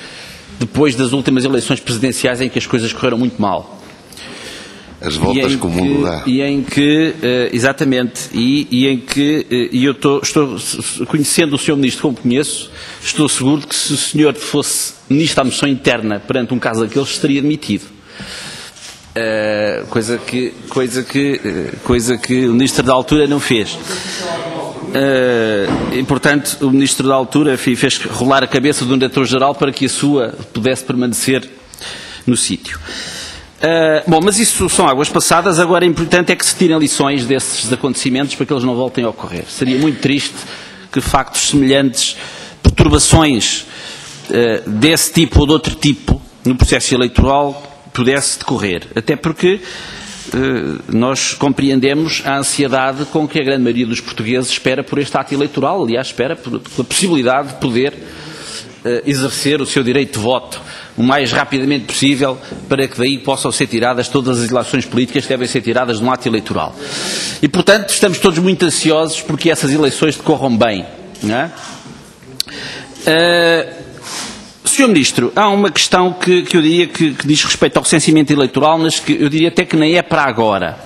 depois das últimas eleições presidenciais em que as coisas correram muito mal. As voltas que o mundo dá. E em que, exatamente, e em que eu estou conhecendo o Sr. Ministro como conheço, estou seguro de que se o senhor fosse Ministro da Administração Interna perante um caso daqueles, estaria demitido. Coisa que o Ministro da altura não fez. E, portanto, o Ministro da altura fez rolar a cabeça do Diretor-Geral para que a sua pudesse permanecer no sítio. Bom, mas isso são águas passadas. Agora, o importante é que se tirem lições desses acontecimentos para que eles não voltem a ocorrer. Seria muito triste que factos semelhantes, perturbações desse tipo ou de outro tipo no processo eleitoral pudesse decorrer. Até porque nós compreendemos a ansiedade com que a grande maioria dos portugueses espera por este ato eleitoral, aliás, espera pela possibilidade de poder exercer o seu direito de voto o mais rapidamente possível, para que daí possam ser tiradas todas as ilações políticas que devem ser tiradas de um ato eleitoral. E, portanto, estamos todos muito ansiosos porque essas eleições decorram bem. Não é? Sr. Ministro, há uma questão que eu diria que diz respeito ao recenseamento eleitoral, mas que eu diria até que nem é para agora.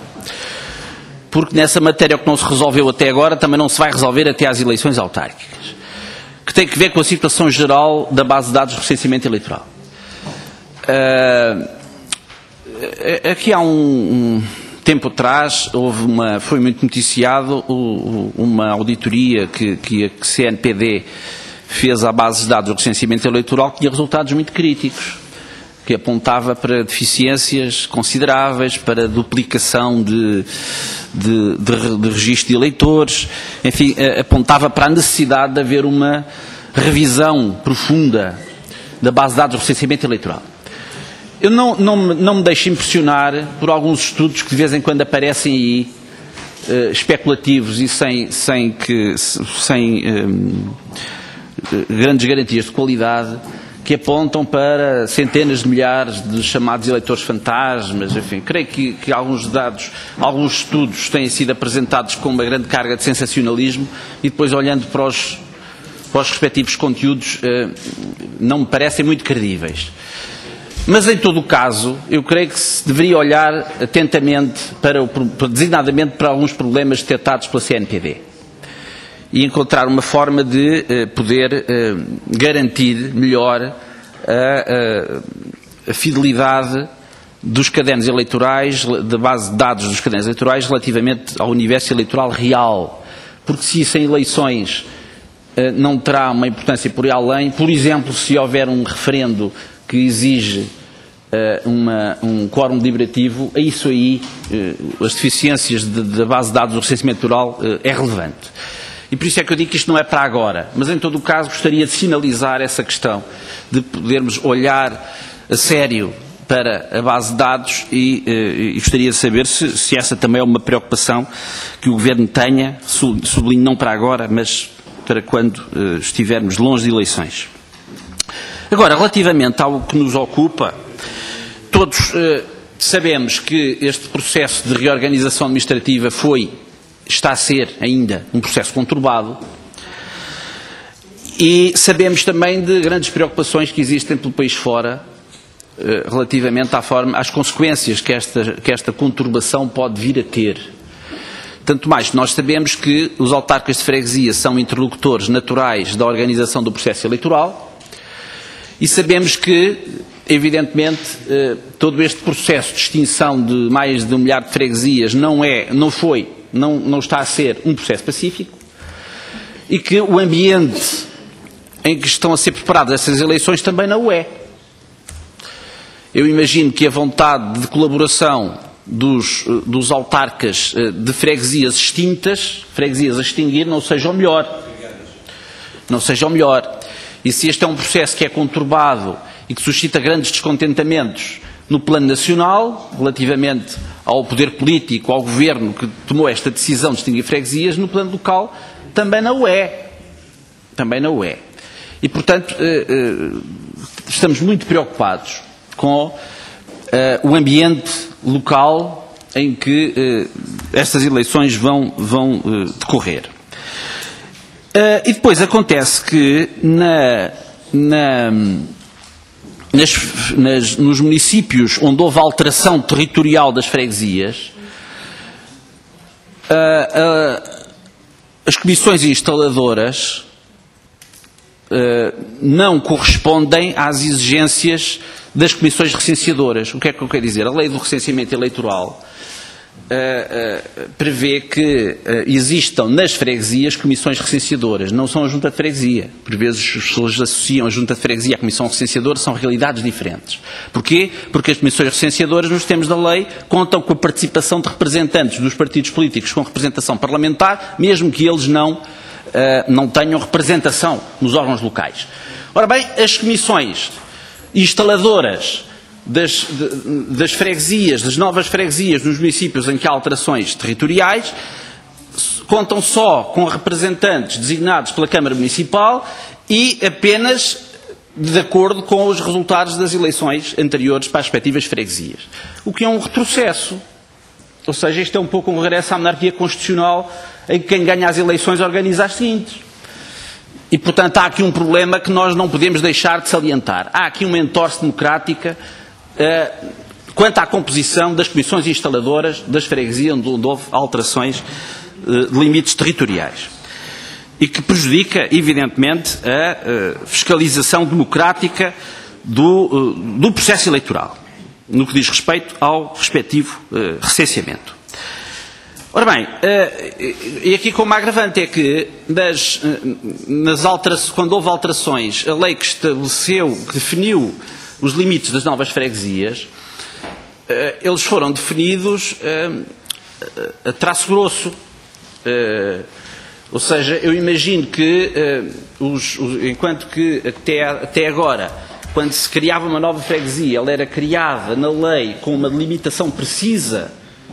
Porque nessa matéria o que não se resolveu até agora também não se vai resolver até às eleições autárquicas. Que tem que ver com a situação geral da base de dados do recenseamento eleitoral. Aqui há um tempo atrás foi muito noticiado uma auditoria que a CNPD fez à base de dados do recenseamento eleitoral, que tinha resultados muito críticos, que apontava para deficiências consideráveis, para duplicação de registro de eleitores, enfim, apontava para a necessidade de haver uma revisão profunda da base de dados do recenseamento eleitoral. Eu não me deixo impressionar por alguns estudos que de vez em quando aparecem aí, especulativos e sem grandes garantias de qualidade, que apontam para centenas de milhares de chamados eleitores fantasmas, enfim. Creio que alguns estudos têm sido apresentados com uma grande carga de sensacionalismo e depois, olhando para os respectivos conteúdos, não me parecem muito credíveis. Mas, em todo o caso, eu creio que se deveria olhar atentamente, designadamente, para alguns problemas detectados pela CNPD e encontrar uma forma de poder garantir melhor a fidelidade dos cadernos eleitorais, da base de dados dos cadernos eleitorais, relativamente ao universo eleitoral real. Porque se isso em eleições não terá uma importância por aí além. Por exemplo, se houver um referendo que exige um quórum deliberativo, isso aí, as deficiências da base de dados do recenseamento eleitoral é relevante. E por isso é que eu digo que isto não é para agora, mas em todo o caso gostaria de sinalizar essa questão, de podermos olhar a sério para a base de dados e gostaria de saber se essa também é uma preocupação que o Governo tenha, sublinho não para agora, mas para quando estivermos longe de eleições. Agora, relativamente ao que nos ocupa, todos sabemos que este processo de reorganização administrativa está a ser ainda um processo conturbado e sabemos também de grandes preocupações que existem pelo país fora relativamente às consequências que esta conturbação pode vir a ter. Tanto mais que nós sabemos que os autarcas de freguesia são interlocutores naturais da organização do processo eleitoral e sabemos que, evidentemente, todo este processo de extinção de mais de 1 milhar de freguesias não está a ser um processo pacífico e que o ambiente em que estão a ser preparadas essas eleições também não o é. Eu imagino que a vontade de colaboração dos autarcas de freguesias extintas, freguesias a extinguir, não seja o melhor. Não seja o melhor. E se este é um processo que é conturbado e que suscita grandes descontentamentos no plano nacional, relativamente ao poder político, ao governo que tomou esta decisão de extinguir freguesias, no plano local também não o é. Também não o é. E, portanto, estamos muito preocupados com o ambiente local em que estas eleições vão decorrer. E depois acontece que nos municípios onde houve alteração territorial das freguesias, as comissões instaladoras não correspondem às exigências das comissões recenseadoras. O que é que eu quero dizer? A lei do recenseamento eleitoral prevê que existam nas freguesias comissões recenseadoras, não são a junta de freguesia. Por vezes as pessoas associam a junta de freguesia à comissão recenseadora, são realidades diferentes. Porquê? Porque as comissões recenseadoras, nos termos da lei, contam com a participação de representantes dos partidos políticos com representação parlamentar, mesmo que eles não tenham representação nos órgãos locais. Ora bem, as comissões instaladoras das freguesias, das novas freguesias nos municípios em que há alterações territoriais, contam só com representantes designados pela Câmara Municipal e apenas de acordo com os resultados das eleições anteriores para as respectivas freguesias. O que é um retrocesso. Ou seja, isto é um pouco um regresso à monarquia constitucional em que quem ganha as eleições organiza as seguintes. E, portanto, há aqui um problema que nós não podemos deixar de salientar. Há aqui uma entorse democrática quanto à composição das comissões instaladoras das freguesias onde houve alterações de limites territoriais. E que prejudica, evidentemente, a fiscalização democrática do processo eleitoral, no que diz respeito ao respectivo recenseamento. Ora bem, e aqui como agravante é que quando houve alterações, a lei que definiu os limites das novas freguesias, eles foram definidos a traço grosso. Ou seja, eu imagino que, enquanto que até agora, quando se criava uma nova freguesia, ela era criada na lei com uma delimitação precisa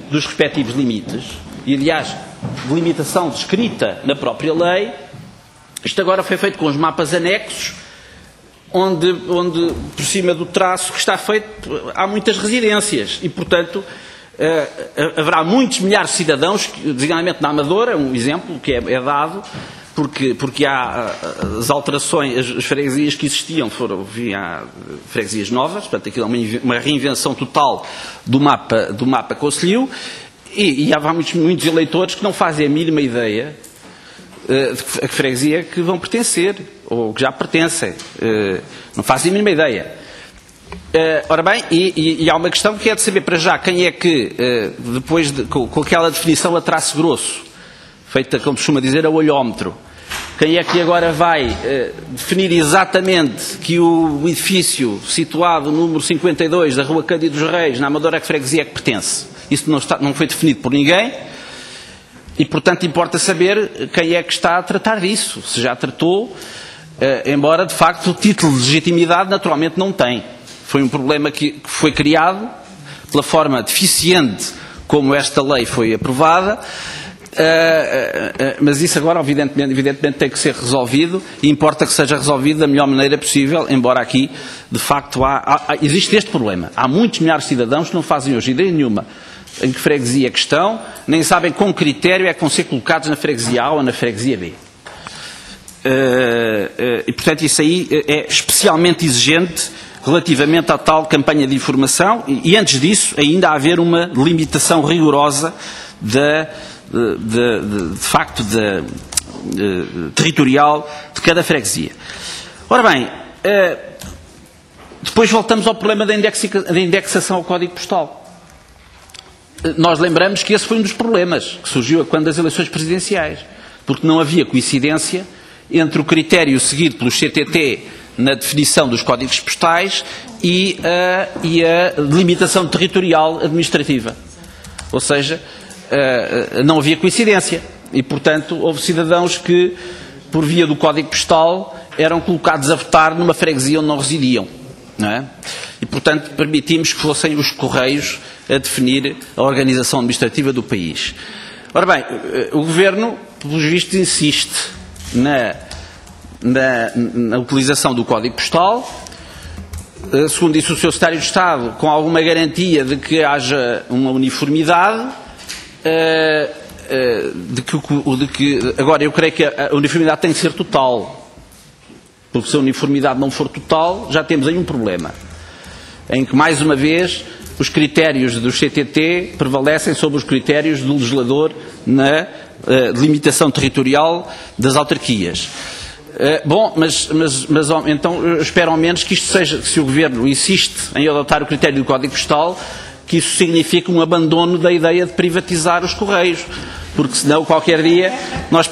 dos respectivos limites, e aliás, delimitação descrita na própria lei. Isto agora foi feito com os mapas anexos, onde por cima do traço que está feito há muitas residências e, portanto, haverá muitos milhares de cidadãos, designadamente na Amadora, um exemplo que é dado, porque há as alterações, as freguesias que existiam há freguesias novas, portanto aquilo é uma reinvenção total do mapa concelhio, e há muitos eleitores que não fazem a mínima ideia de que freguesia que vão pertencer, ou que já pertencem, não fazem a mínima ideia. Ora bem, e há uma questão que é de saber para já quem é que, depois com aquela definição a traço grosso, feita, como se costuma dizer, a olhómetro, Quem é que agora vai definir exatamente que o edifício situado no número 52 da Rua Cândido dos Reis, na Amadora, que freguesia é que pertence? Isso não foi definido por ninguém e, portanto, importa saber quem é que está a tratar disso. Se já tratou, embora, de facto, o título de legitimidade naturalmente não tem. Foi um problema que foi criado pela forma deficiente como esta lei foi aprovada, mas isso agora, evidentemente, tem que ser resolvido e importa que seja resolvido da melhor maneira possível, embora aqui, de facto, existe este problema. Há muitos milhares de cidadãos que não fazem hoje ideia nenhuma em que freguesia que estão, nem sabem com critério é que vão ser colocados na freguesia A ou na freguesia B. E, portanto, isso aí é especialmente exigente relativamente à tal campanha de informação e antes disso, ainda haver uma limitação rigorosa de facto territorial de cada freguesia. Ora bem, depois voltamos ao problema da indexação ao Código Postal. Nós lembramos que esse foi um dos problemas que surgiu quando das eleições presidenciais, porque não havia coincidência entre o critério seguido pelo CTT na definição dos códigos postais e a limitação territorial administrativa. Ou seja, não havia coincidência e, portanto, houve cidadãos que, por via do Código Postal, eram colocados a votar numa freguesia onde não residiam. Não é? E, portanto, permitimos que fossem os Correios a definir a organização administrativa do país. Ora bem, o Governo, pelos vistos, insiste na utilização do Código Postal, segundo disse o Sr. Secretário de Estado, com alguma garantia de que haja uma uniformidade, agora eu creio que a uniformidade tem que ser total, porque se a uniformidade não for total, já temos aí um problema, em que mais uma vez os critérios do CTT prevalecem sobre os critérios do legislador na limitação territorial das autarquias. Bom, mas então eu espero ao menos que isto seja, se o Governo insiste em adotar o critério do Código Postal, que isso signifique um abandono da ideia de privatizar os Correios, porque senão qualquer dia nós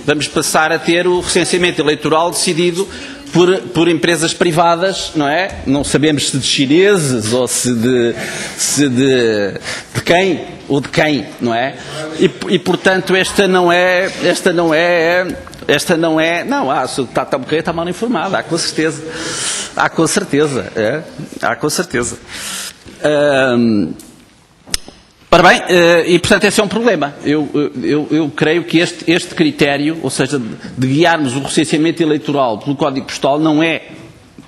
vamos passar a ter o recenseamento eleitoral decidido por empresas privadas, não é? Não sabemos se de chineses ou se de quem ou de quem, não é? E portanto esta não é, está um bocadinho, está mal informado, há com certeza. Ora bem, e portanto esse é um problema. Eu creio que este critério, ou seja, de guiarmos o recenseamento eleitoral pelo Código Postal, não é,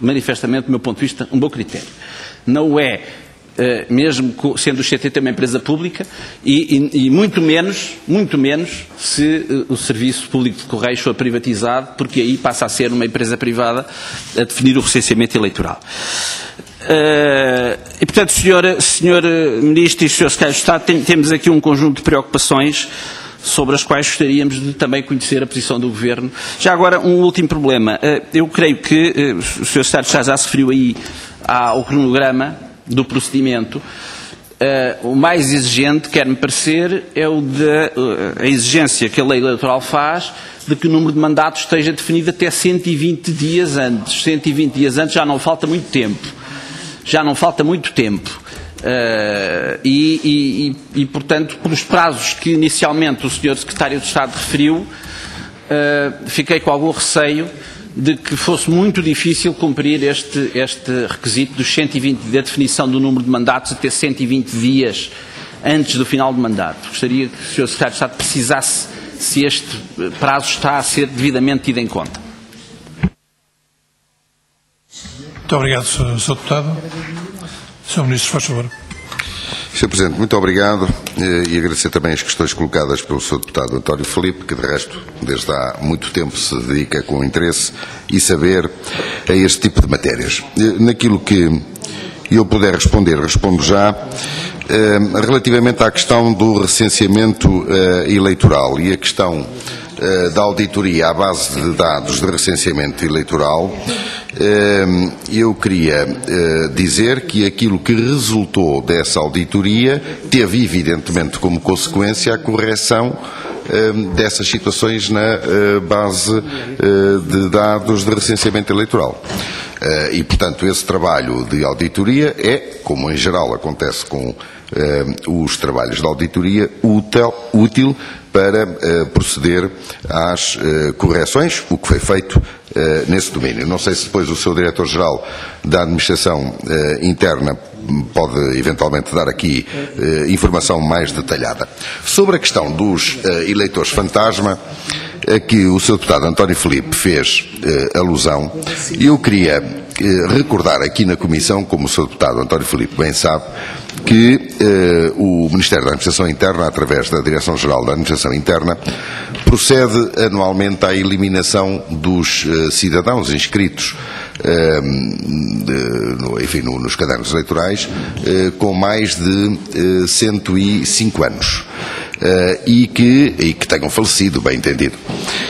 manifestamente, do meu ponto de vista, um bom critério. Não é, mesmo sendo o CTT uma empresa pública, e muito menos se o Serviço Público de Correios for privatizado, porque aí passa a ser uma empresa privada a definir o recenseamento eleitoral. E, portanto, Sr. Ministro e Sr. Secretário de Estado, temos aqui um conjunto de preocupações sobre as quais gostaríamos de também conhecer a posição do Governo. Já agora, um último problema. Eu creio que o Sr. Secretário de Estado já se referiu aí ao cronograma do procedimento. O mais exigente, quer-me parecer, é a exigência que a lei eleitoral faz de que o número de mandatos esteja definido até 120 dias antes. 120 dias antes já não falta muito tempo. Portanto, pelos prazos que inicialmente o Sr. Secretário de Estado referiu, fiquei com algum receio de que fosse muito difícil cumprir este requisito dos 120, da definição do número de mandatos até 120 dias antes do final do mandato. Gostaria que o Sr. Secretário de Estado precisasse se este prazo está a ser devidamente tido em conta. Muito obrigado, Sr. Deputado. Sr. Ministro, faz favor. Sr. Presidente, muito obrigado e agradecer também as questões colocadas pelo Sr. Deputado António Filipe, que de resto, desde há muito tempo se dedica com interesse e saber a este tipo de matérias. Naquilo que eu puder responder, respondo já. Relativamente à questão do recenseamento eleitoral e a questão da auditoria à base de dados de recenseamento eleitoral, eu queria dizer que aquilo que resultou dessa auditoria teve evidentemente como consequência a correção dessas situações na base de dados de recenseamento eleitoral. E, portanto, esse trabalho de auditoria é, como em geral acontece com os trabalhos de auditoria, útil para proceder às correções, o que foi feito nesse domínio. Não sei se depois o seu Diretor-Geral da Administração Interna pode eventualmente dar aqui informação mais detalhada. Sobre a questão dos eleitores fantasma, a que o Sr. Deputado António Filipe fez alusão, eu queria recordar aqui na Comissão, como o Sr. Deputado António Filipe bem sabe, que o Ministério da Administração Interna, através da Direção-Geral da Administração Interna, procede anualmente à eliminação dos cidadãos inscritos nos cadernos eleitorais com mais de 105 anos. E que tenham falecido, bem entendido,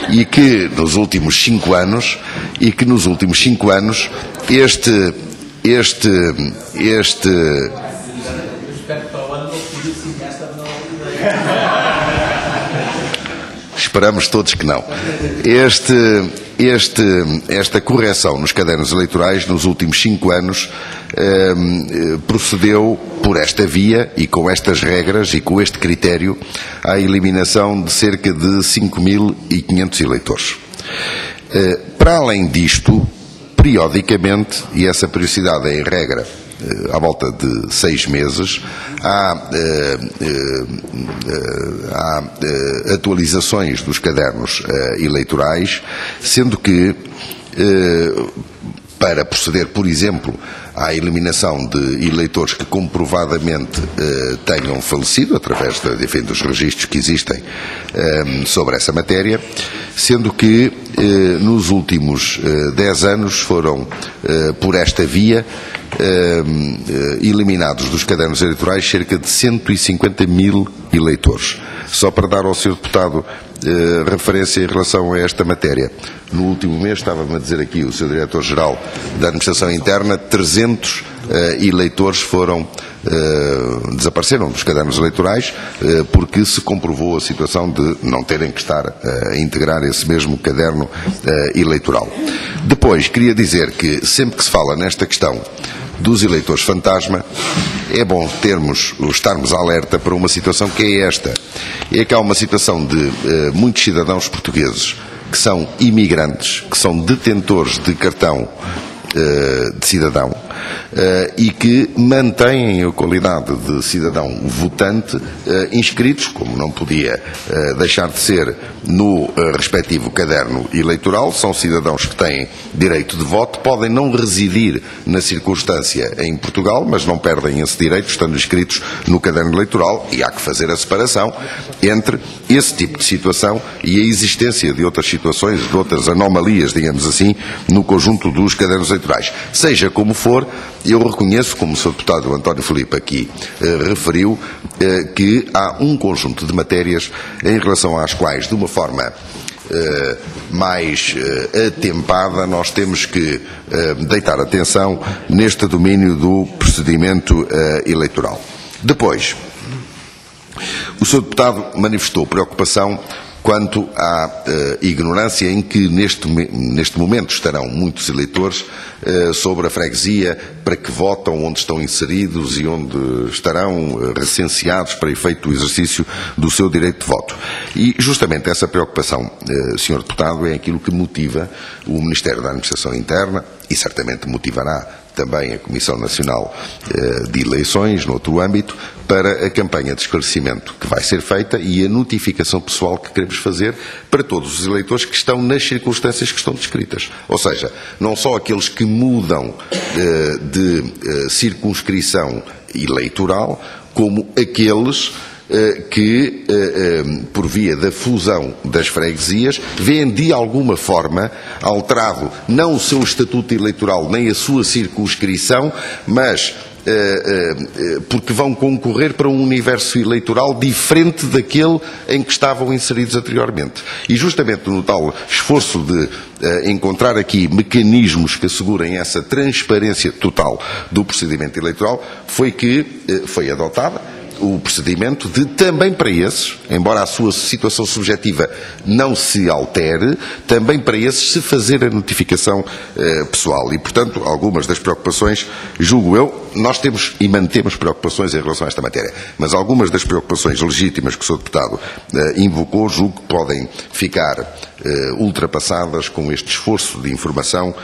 e que nos últimos 5 anos esperamos todos que não. Esta correção nos cadernos eleitorais nos últimos 5 anos procedeu por esta via e com estas regras e com este critério à eliminação de cerca de 5.500 eleitores. Para além disto, periodicamente, e essa periodicidade é em regra à volta de 6 meses, há atualizações dos cadernos eleitorais, sendo que para proceder, por exemplo, à eliminação de eleitores que comprovadamente tenham falecido, através dos registros que existem sobre essa matéria, sendo que nos últimos 10 anos foram, por esta via, eliminados dos cadernos eleitorais cerca de 150.000 eleitores. Só para dar ao Sr. Deputado referência em relação a esta matéria. No último mês, estava-me a dizer aqui o Sr. Diretor-Geral da Administração Interna, 300 eleitores desapareceram dos cadernos eleitorais porque se comprovou a situação de não terem que estar a integrar esse mesmo caderno eleitoral. Depois, queria dizer que sempre que se fala nesta questão dos eleitores fantasma, é bom estarmos alerta para uma situação que é esta. É que há uma situação de muitos cidadãos portugueses que são imigrantes, que são detentores de cartão de cidadão e que mantêm a qualidade de cidadão votante inscritos, como não podia deixar de ser, no respectivo caderno eleitoral. São cidadãos que têm direito de voto, podem não residir na circunstância em Portugal, mas não perdem esse direito estando inscritos no caderno eleitoral, e há que fazer a separação entre esse tipo de situação e a existência de outras situações, de outras anomalias, digamos assim, no conjunto dos cadernos eleitorais. Seja como for, eu reconheço, como o Sr. Deputado António Filipe aqui referiu, que há um conjunto de matérias em relação às quais, de uma forma mais atempada, nós temos que deitar atenção neste domínio do procedimento eleitoral. Depois, o Sr. Deputado manifestou preocupação quanto à ignorância em que neste momento estarão muitos eleitores sobre a freguesia para que votam, onde estão inseridos e onde estarão recenseados para efeito do exercício do seu direito de voto. E justamente essa preocupação, Sr. Deputado, é aquilo que motiva o Ministério da Administração Interna e certamente motivará também a Comissão Nacional de Eleições, noutro âmbito, para a campanha de esclarecimento que vai ser feita e a notificação pessoal que queremos fazer para todos os eleitores que estão nas circunstâncias que estão descritas. Ou seja, não só aqueles que mudam de circunscrição eleitoral, como aqueles que, por via da fusão das freguesias, vêem de alguma forma alterado não o seu estatuto eleitoral nem a sua circunscrição, mas porque vão concorrer para um universo eleitoral diferente daquele em que estavam inseridos anteriormente. E justamente no tal esforço de encontrar aqui mecanismos que assegurem essa transparência total do procedimento eleitoral, foi que foi adotada o procedimento de também para esses, embora a sua situação subjetiva não se altere, também para esses se fazer a notificação pessoal. E, portanto, algumas das preocupações, julgo eu, nós temos e mantemos preocupações em relação a esta matéria, mas algumas das preocupações legítimas que o Sr. Deputado invocou, julgo que podem ficar ultrapassadas com este esforço de informação,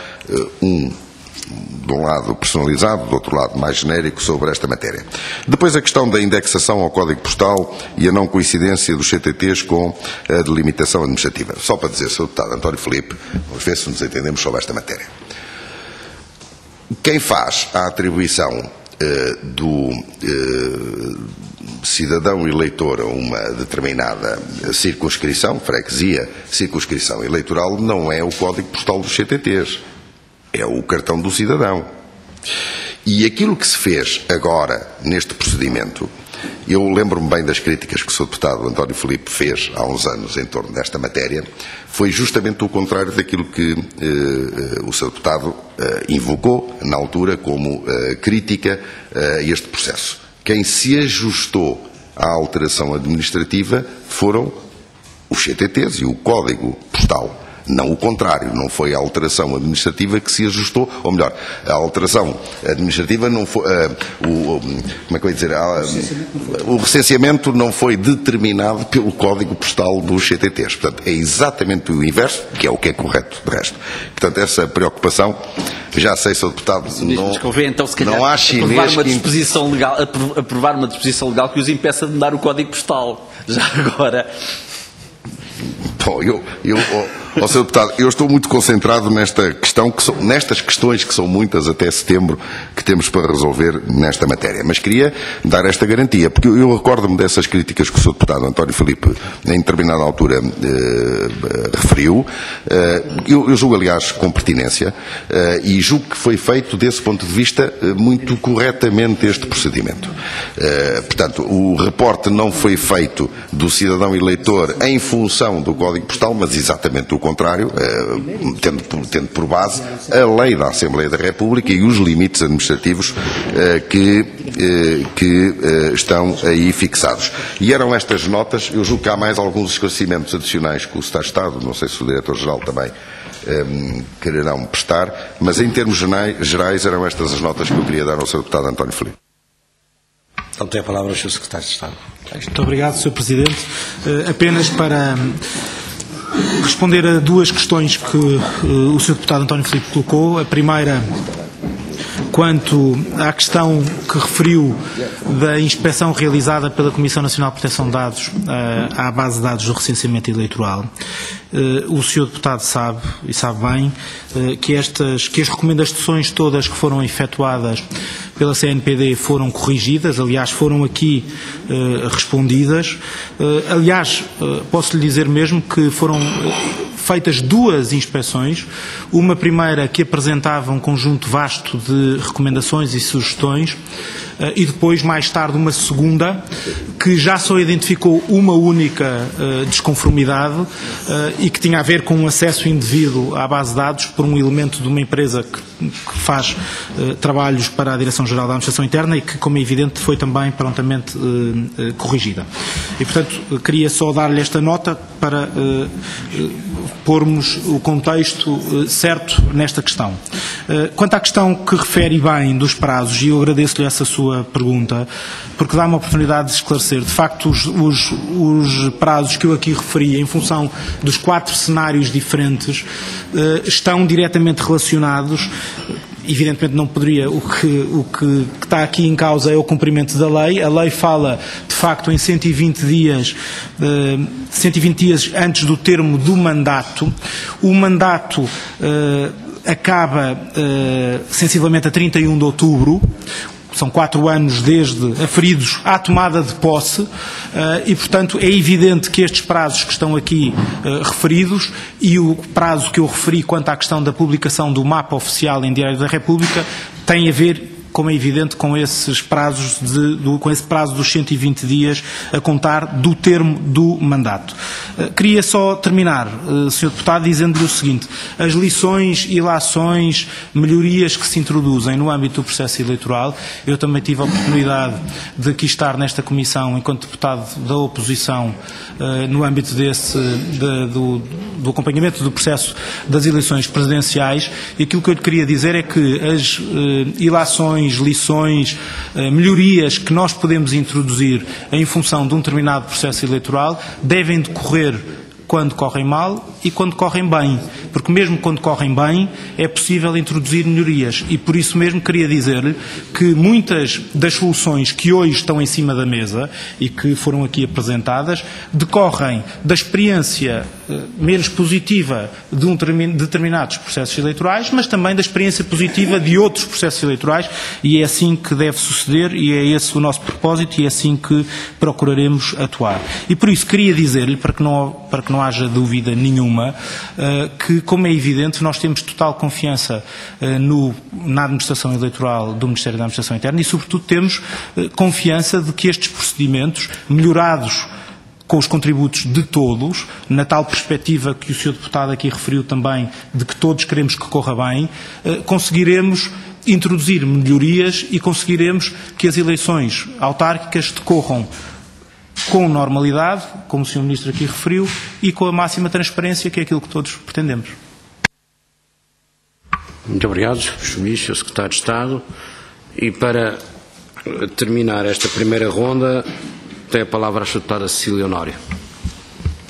de um lado personalizado, do outro lado mais genérico, sobre esta matéria. Depois a questão da indexação ao Código Postal e a não coincidência dos CTTs com a delimitação administrativa. Só para dizer, Sr. Deputado António Filipe, vamos ver se nos entendemos sobre esta matéria. Quem faz a atribuição do cidadão eleitor a uma determinada circunscrição, freguesia, circunscrição eleitoral, não é o Código Postal dos CTTs. É o cartão do cidadão. E aquilo que se fez agora, neste procedimento, eu lembro-me bem das críticas que o Sr. Deputado António Filipe fez há uns anos em torno desta matéria, foi justamente o contrário daquilo que o Sr. Deputado invocou, na altura, como crítica a este processo. Quem se ajustou à alteração administrativa foram os CTTs e o Código Postal. Não o contrário, não foi a alteração administrativa que se ajustou, ou melhor, a alteração administrativa não foi, como é que eu ia dizer, o recenseamento não foi determinado pelo Código Postal dos CTTs. Portanto, é exatamente o inverso, que é o que é correto, de resto. Portanto, essa preocupação, já sei, Sr. Deputado, então, se calhar, não há chinês aprovar uma disposição legal que os impeça de mudar o Código Postal. Já agora... Bom, Sr. Deputado, eu estou muito concentrado nesta questão, nestas questões que são muitas até setembro, que temos para resolver nesta matéria. Mas queria dar esta garantia, porque eu recordo-me dessas críticas que o Sr. Deputado António Filipe, em determinada altura, referiu. Eu julgo, aliás, com pertinência, e julgo que foi feito, desse ponto de vista, muito corretamente este procedimento. Portanto, o reporte não foi feito do cidadão eleitor em função do Código Postal, mas exatamente o contrário, tendo por base a lei da Assembleia da República e os limites administrativos que estão aí fixados. E eram estas notas, eu julgo que há mais alguns esclarecimentos adicionais que o Secretário de Estado, não sei se o Diretor-Geral também quererão prestar, mas em termos gerais eram estas as notas que eu queria dar ao Sr. Deputado António Filipe. Então tem a palavra o Sr. Secretário de Estado. Muito obrigado, Sr. Presidente. Apenas para responder a duas questões que o Sr. Deputado António Filipe colocou. A primeira, quanto à questão que referiu da inspeção realizada pela Comissão Nacional de Proteção de Dados à base de dados do recenseamento eleitoral. O Sr. Deputado sabe, e sabe bem, que as recomendações todas que foram efetuadas pela CNPD foram corrigidas, aliás, foram aqui respondidas. Aliás, posso lhe dizer mesmo que foram feitas duas inspeções, uma primeira que apresentava um conjunto vasto de recomendações e sugestões, e depois, mais tarde, uma segunda, que já só identificou uma única desconformidade e que tinha a ver com um acesso indevido à base de dados por um elemento de uma empresa que faz trabalhos para a Direção-Geral da Administração Interna e que, como é evidente, foi também prontamente corrigida. E, portanto, queria só dar-lhe esta nota para pormos o contexto certo nesta questão. Quanto à questão que refere bem dos prazos, e eu agradeço-lhe essa sua pergunta, porque dá-me a oportunidade de esclarecer. De facto, os prazos que eu aqui referi, em função dos 4 cenários diferentes, estão diretamente relacionados. Evidentemente não poderia, o que está aqui em causa é o cumprimento da lei. A lei fala, de facto, em 120 dias antes do termo do mandato. O mandato acaba sensivelmente a 31 de outubro. São 4 anos desde aferidos à tomada de posse e, portanto, é evidente que estes prazos que estão aqui referidos e o prazo que eu referi quanto à questão da publicação do mapa oficial em Diário da República tem a ver como é evidente, com esses prazos com esse prazo dos 120 dias a contar do termo do mandato. Queria só terminar, Sr. Deputado, dizendo-lhe o seguinte: as lições, ilações, melhorias que se introduzem no âmbito do processo eleitoral, eu também tive a oportunidade de aqui estar nesta comissão enquanto deputado da oposição no âmbito do acompanhamento do processo das eleições presidenciais, e aquilo que eu lhe queria dizer é que as ilações, lições, melhorias que nós podemos introduzir em função de um determinado processo eleitoral devem decorrer quando correm mal e quando correm bem, porque mesmo quando correm bem é possível introduzir melhorias, e por isso mesmo queria dizer-lhe que muitas das soluções que hoje estão em cima da mesa e que foram aqui apresentadas decorrem da experiência menos positiva de determinados processos eleitorais, mas também da experiência positiva de outros processos eleitorais, e é assim que deve suceder, e é esse o nosso propósito, e é assim que procuraremos atuar. E por isso queria dizer-lhe, para que não haja dúvida nenhuma, que, como é evidente, nós temos total confiança na administração eleitoral do Ministério da Administração Interna e, sobretudo, temos confiança de que estes procedimentos, melhorados com os contributos de todos, na tal perspectiva que o Sr. Deputado aqui referiu também, de que todos queremos que corra bem, conseguiremos introduzir melhorias e conseguiremos que as eleições autárquicas decorram com normalidade, como o Sr. Ministro aqui referiu, e com a máxima transparência, que é aquilo que todos pretendemos. Muito obrigado, Sr. Ministro, Sr. Secretário de Estado. E para terminar esta primeira ronda, tem a palavra a Sra. Deputada Cecília Honório.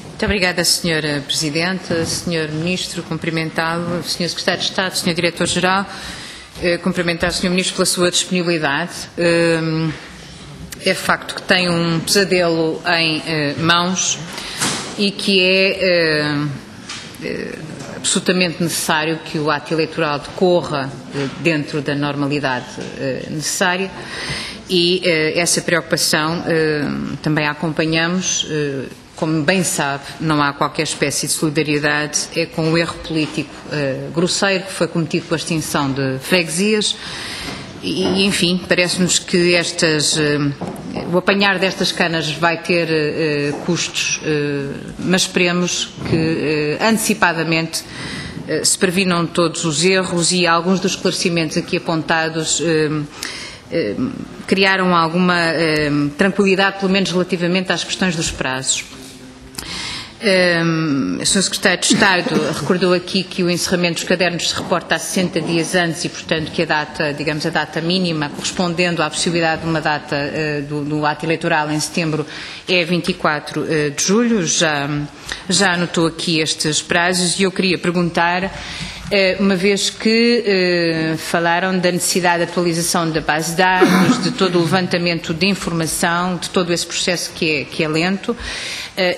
Muito obrigada, Sra. Presidente, Sr. Ministro, cumprimentá-lo, Sr. Secretário de Estado, Sr. Diretor-Geral, cumprimentar o Sr. Ministro pela sua disponibilidade. É facto que tem um pesadelo em mãos e que é absolutamente necessário que o ato eleitoral decorra dentro da normalidade necessária, e essa preocupação também a acompanhamos. Como bem sabe, não há qualquer espécie de solidariedade, é com o erro político grosseiro que foi cometido com a extinção de freguesias. E, enfim, parece-nos que o apanhar destas canas vai ter custos, mas esperemos que antecipadamente se previnam todos os erros, e alguns dos esclarecimentos aqui apontados criaram alguma tranquilidade, pelo menos relativamente às questões dos prazos. O Sr. Secretário de Estado recordou aqui que o encerramento dos cadernos se reporta a 60 dias antes e, portanto, que a data, digamos, a data mínima, correspondendo à possibilidade de uma data do ato eleitoral em setembro, é 24 de julho. Já anotou aqui estes prazos, e eu queria perguntar, uma vez que falaram da necessidade de atualização da base de dados, de todo o levantamento de informação, de todo esse processo que é lento,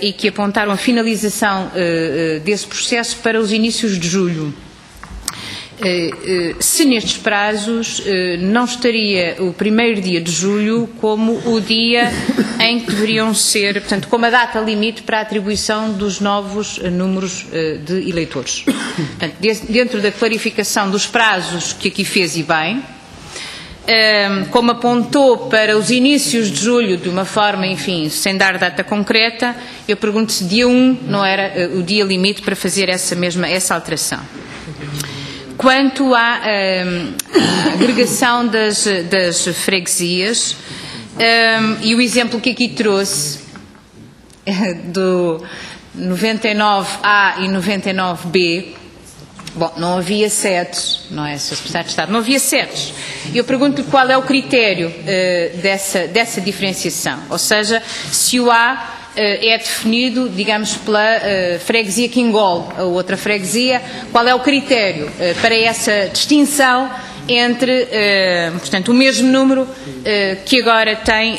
e que apontaram a finalização desse processo para os inícios de julho. Se nestes prazos não estaria o primeiro dia de julho como o dia em que deveriam ser, portanto, como a data limite para a atribuição dos novos números de eleitores. Portanto, dentro da clarificação dos prazos que aqui fez, e bem, como apontou para os inícios de julho de uma forma, enfim, sem dar data concreta, eu pergunto se dia 1 não era o dia limite para fazer essa alteração. Quanto à agregação das freguesias, e o exemplo que aqui trouxe do 99A e 99B, bom, não havia sedes, não é, Sr. Secretário de Estado? Não havia sedes. Eu pergunto-lhe qual é o critério dessa diferenciação, ou seja, se o A é definido, digamos, pela freguesia que engole a outra freguesia, qual é o critério para essa distinção entre, portanto, o mesmo número que agora tem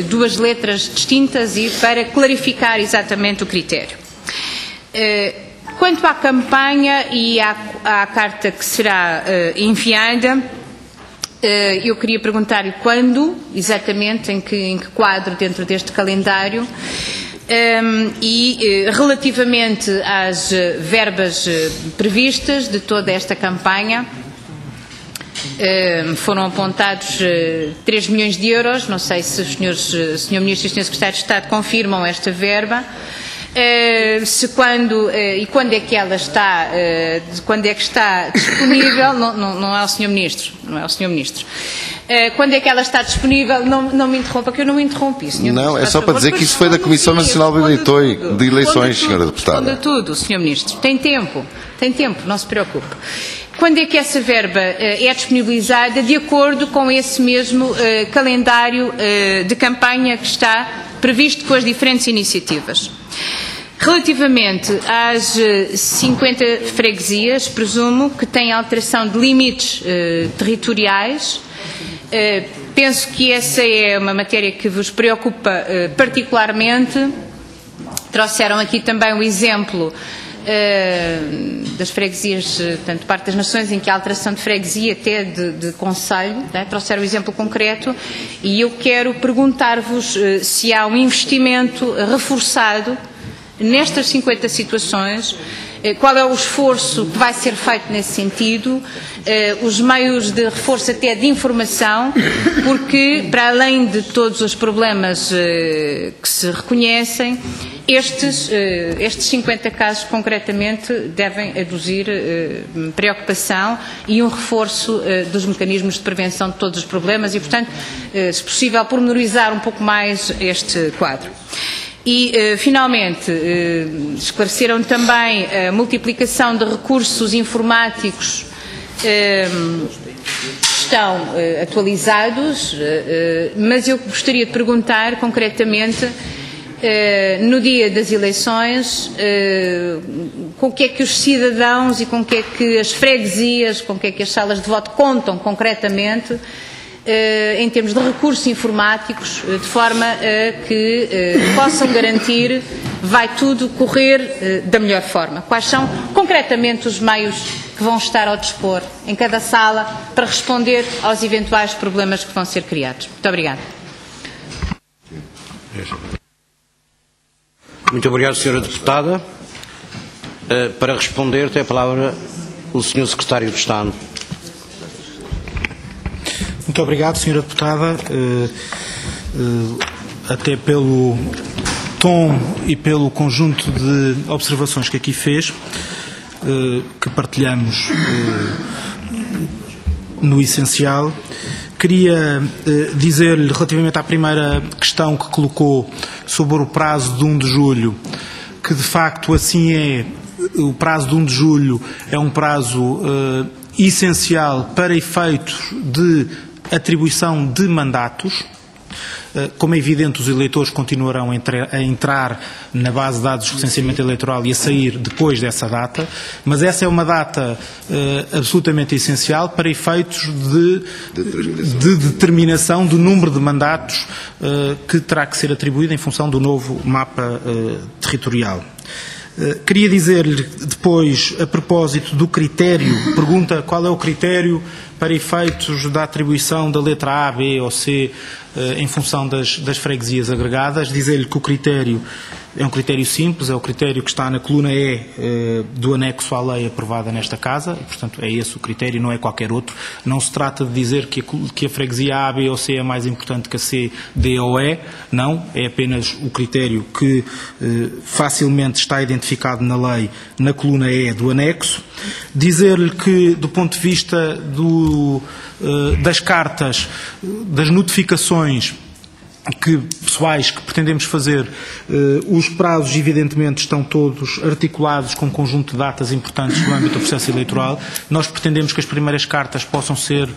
duas letras distintas, e para clarificar exatamente o critério. Quanto à campanha e à carta que será enviada, eu queria perguntar-lhe quando, exatamente, em que quadro dentro deste calendário, e relativamente às verbas previstas de toda esta campanha, Foram apontados 3 milhões de euros, não sei se o Sr. Ministro e o Sr. Secretário de Estado confirmam esta verba. E quando é que ela está, quando é que está disponível, não é o Sr. Ministro, quando é que ela está disponível, não me interrompa, que eu não me interrompi, Sr. Não, é só para dizer que isso foi da Comissão Nacional de Eleições, Sra. Deputada. Responda tudo, Sr. Ministro, tem tempo, não se preocupe. Quando é que essa verba é disponibilizada de acordo com esse mesmo calendário de campanha que está previsto com as diferentes iniciativas? Relativamente às 50 freguesias, presumo que tem alteração de limites territoriais. Penso que essa é uma matéria que vos preocupa particularmente. Trouxeram aqui também o exemplo das freguesias, tanto parte das nações, em que há alteração de freguesia até de concelho, né? Trouxeram o exemplo concreto, e eu quero perguntar-vos se há um investimento reforçado nestas 50 situações, qual é o esforço que vai ser feito nesse sentido, os meios de reforço até de informação, porque, para além de todos os problemas que se reconhecem, estes 50 casos, concretamente, devem aduzir preocupação e um reforço dos mecanismos de prevenção de todos os problemas e, portanto, se possível, pormenorizar um pouco mais este quadro. E, finalmente, esclareceram também a multiplicação de recursos informáticos estão atualizados, mas eu gostaria de perguntar, concretamente, no dia das eleições, com o que é que os cidadãos e com o que é que as freguesias, com o que é que as salas de voto contam concretamente, em termos de recursos informáticos, de forma a que possam garantir vai tudo correr da melhor forma. Quais são concretamente os meios que vão estar ao dispor em cada sala para responder aos eventuais problemas que vão ser criados? Muito obrigada. Muito obrigado, Sra. Deputada. Para responder, tem a palavra o Sr. Secretário de Estado. Muito obrigado, Sra. Deputada, até pelo tom e pelo conjunto de observações que aqui fez, que partilhamos no essencial. Queria dizer-lhe, relativamente à primeira questão que colocou sobre o prazo de 1 de julho, que de facto assim é. O prazo de 1 de julho é um prazo essencial para efeitos de atribuição de mandatos. Como é evidente, os eleitores continuarão a entrar na base de dados de recenseamento eleitoral e a sair depois dessa data, mas essa é uma data absolutamente essencial para efeitos de determinação do número de mandatos que terá que ser atribuído em função do novo mapa territorial. Queria dizer-lhe depois, a propósito do critério, pergunta qual é o critério para efeitos da atribuição da letra A, B ou C em função das freguesias agregadas, dizer-lhe que o critério é um critério simples, é o critério que está na coluna E do anexo à lei aprovada nesta Casa, e, portanto, é esse o critério, não é qualquer outro. Não se trata de dizer que a freguesia A, B ou C é mais importante que a C, D ou E, não, é apenas o critério que facilmente está identificado na lei, na coluna E do anexo. Dizer-lhe que, do ponto de vista das cartas, das notificações pessoais que pretendemos fazer, os prazos evidentemente estão todos articulados com um conjunto de datas importantes no âmbito do processo eleitoral. Nós pretendemos que as primeiras cartas possam ser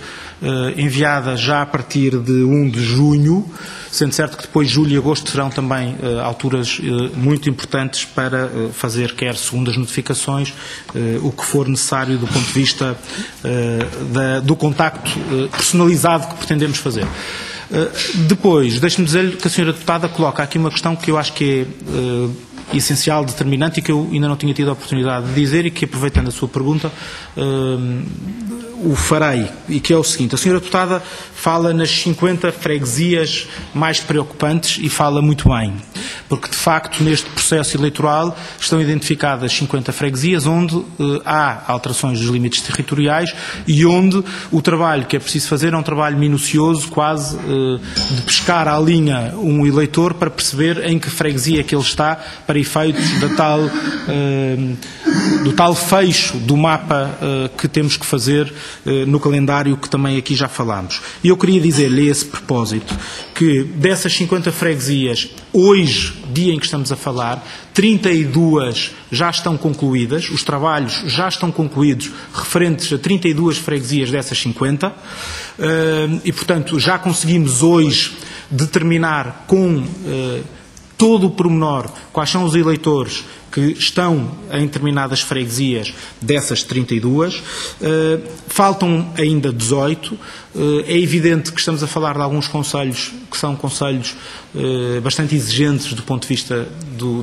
enviadas já a partir de 1 de junho, sendo certo que depois julho e agosto serão também alturas muito importantes para fazer, quer segundo as notificações, o que for necessário do ponto de vista do contacto personalizado que pretendemos fazer. Depois, deixe-me dizer-lhe que a Sra. Deputada coloca aqui uma questão que eu acho que é essencial, determinante e que eu ainda não tinha tido a oportunidade de dizer e que, aproveitando a sua pergunta, o farei, e que é o seguinte: a Sra. Deputada fala nas 50 freguesias mais preocupantes e fala muito bem, porque de facto neste processo eleitoral estão identificadas 50 freguesias onde há alterações dos limites territoriais e onde o trabalho que é preciso fazer é um trabalho minucioso, quase de pescar à linha um eleitor para perceber em que freguesia que ele está para efeitos do tal fecho do mapa que temos que fazer no calendário que também aqui já falámos. E eu queria dizer-lhe a esse propósito que dessas 50 freguesias, hoje, dia em que estamos a falar, 32 já estão concluídas, os trabalhos já estão concluídos referentes a 32 freguesias dessas 50 e, portanto, já conseguimos hoje determinar com todo o pormenor quais são os eleitores que estão em determinadas freguesias dessas 32. Faltam ainda 18. É evidente que estamos a falar de alguns concelhos que são concelhos bastante exigentes do ponto de vista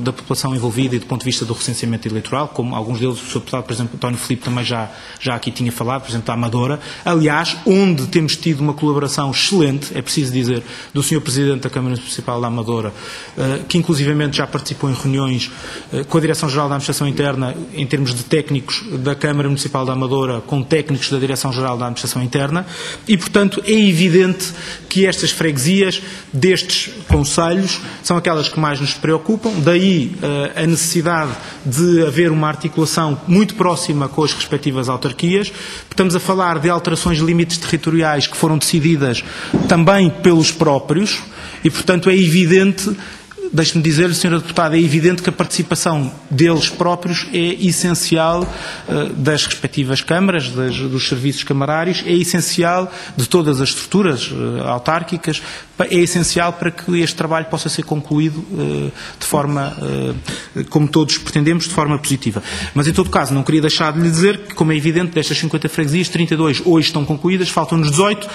da população envolvida e do ponto de vista do recenseamento eleitoral, como alguns deles, o Sr. Deputado, por exemplo, António Filipe também já aqui tinha falado, por exemplo, da Amadora. Aliás, onde temos tido uma colaboração excelente, é preciso dizer, do Sr. Presidente da Câmara Municipal da Amadora, que inclusivamente já participou em reuniões com a Direção-Geral da Administração Interna, em termos de técnicos da Câmara Municipal da Amadora, com técnicos da Direção-Geral da Administração Interna, e, portanto, é evidente que estas freguesias destes concelhos são aquelas que mais nos preocupam, daí a necessidade de haver uma articulação muito próxima com as respectivas autarquias. Estamos a falar de alterações de limites territoriais que foram decididas também pelos próprios e, portanto, é evidente. Deixe-me dizer-lhe, Sra. Deputada, é evidente que a participação deles próprios é essencial das respectivas câmaras, dos serviços camarários, é essencial de todas as estruturas autárquicas, é essencial para que este trabalho possa ser concluído de forma, como todos pretendemos, de forma positiva. Mas, em todo caso, não queria deixar de lhe dizer que, como é evidente, destas 50 freguesias, 32 hoje estão concluídas, faltam-nos 18,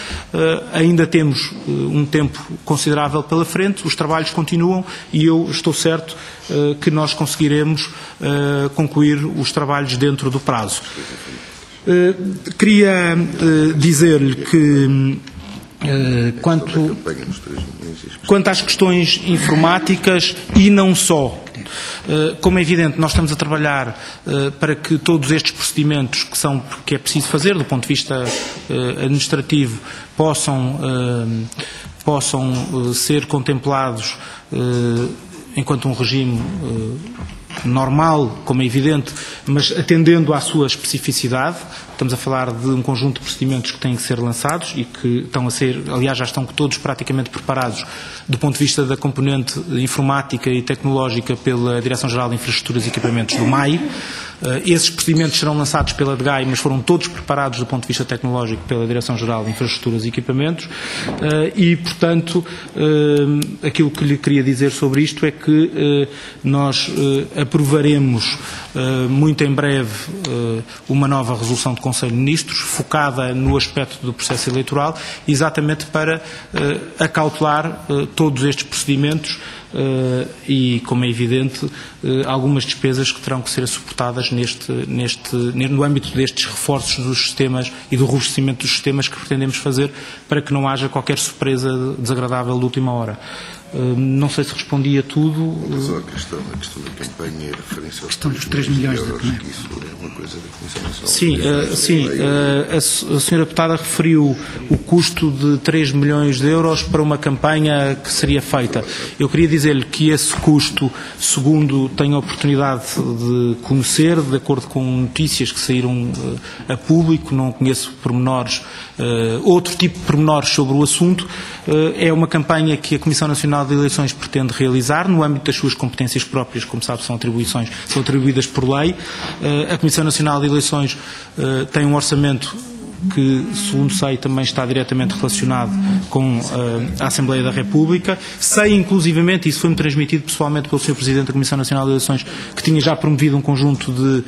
ainda temos um tempo considerável pela frente, os trabalhos continuam e eu estou certo que nós conseguiremos concluir os trabalhos dentro do prazo. Queria dizer-lhe que quanto às questões informáticas e não só, como é evidente, nós estamos a trabalhar para que todos estes procedimentos que é preciso fazer do ponto de vista administrativo possam ser contemplados enquanto um regime normal, como é evidente, mas atendendo à sua especificidade. Estamos a falar de um conjunto de procedimentos que têm que ser lançados e que estão a ser, aliás, já estão todos praticamente preparados do ponto de vista da componente informática e tecnológica pela Direção-Geral de Infraestruturas e Equipamentos do MAI. Esses procedimentos serão lançados pela DGAI, mas foram todos preparados do ponto de vista tecnológico pela Direção-Geral de Infraestruturas e Equipamentos e, portanto, aquilo que lhe queria dizer sobre isto é que nós aprovaremos muito em breve uma nova resolução de Conselho de Ministros focada no aspecto do processo eleitoral, exatamente para acautelar todos estes procedimentos e, como é evidente, algumas despesas que terão que ser suportadas no âmbito destes reforços dos sistemas e do robustecimento dos sistemas que pretendemos fazer para que não haja qualquer surpresa desagradável de última hora. Não sei se respondi a tudo. Só a questão da campanha e a referência aos dos 3 milhões de euros, que isso é uma coisa da Comissão Nacional. Sim, a Sra. Deputada referiu o custo de 3 milhões de euros para uma campanha que seria feita. Eu queria dizer-lhe que esse custo, segundo tenho a oportunidade de conhecer, de acordo com notícias que saíram a público, não conheço pormenores, outro tipo de pormenores sobre o assunto, é uma campanha que a Comissão Nacional de Eleições pretende realizar no âmbito das suas competências próprias, como sabe, são atribuídas por lei. A Comissão Nacional de Eleições tem um orçamento que, segundo sei, também está diretamente relacionado com a Assembleia da República. Sei, inclusivamente, isso foi-me transmitido pessoalmente pelo Sr. Presidente da Comissão Nacional de Eleições, que tinha já promovido um conjunto de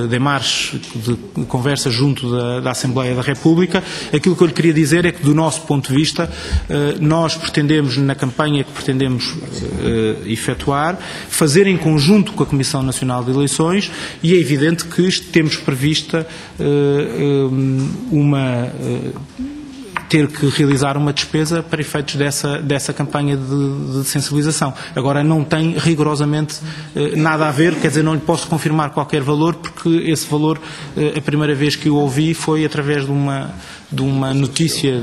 demarches, de conversas junto da Assembleia da República. Aquilo que eu lhe queria dizer é que, do nosso ponto de vista, nós pretendemos, na campanha que pretendemos efetuar, fazer em conjunto com a Comissão Nacional de Eleições, e é evidente que temos prevista ter que realizar uma despesa para efeitos dessa campanha de sensibilização. Agora, não tem rigorosamente nada a ver, quer dizer, não lhe posso confirmar qualquer valor, porque esse valor, a primeira vez que o ouvi foi através de uma notícia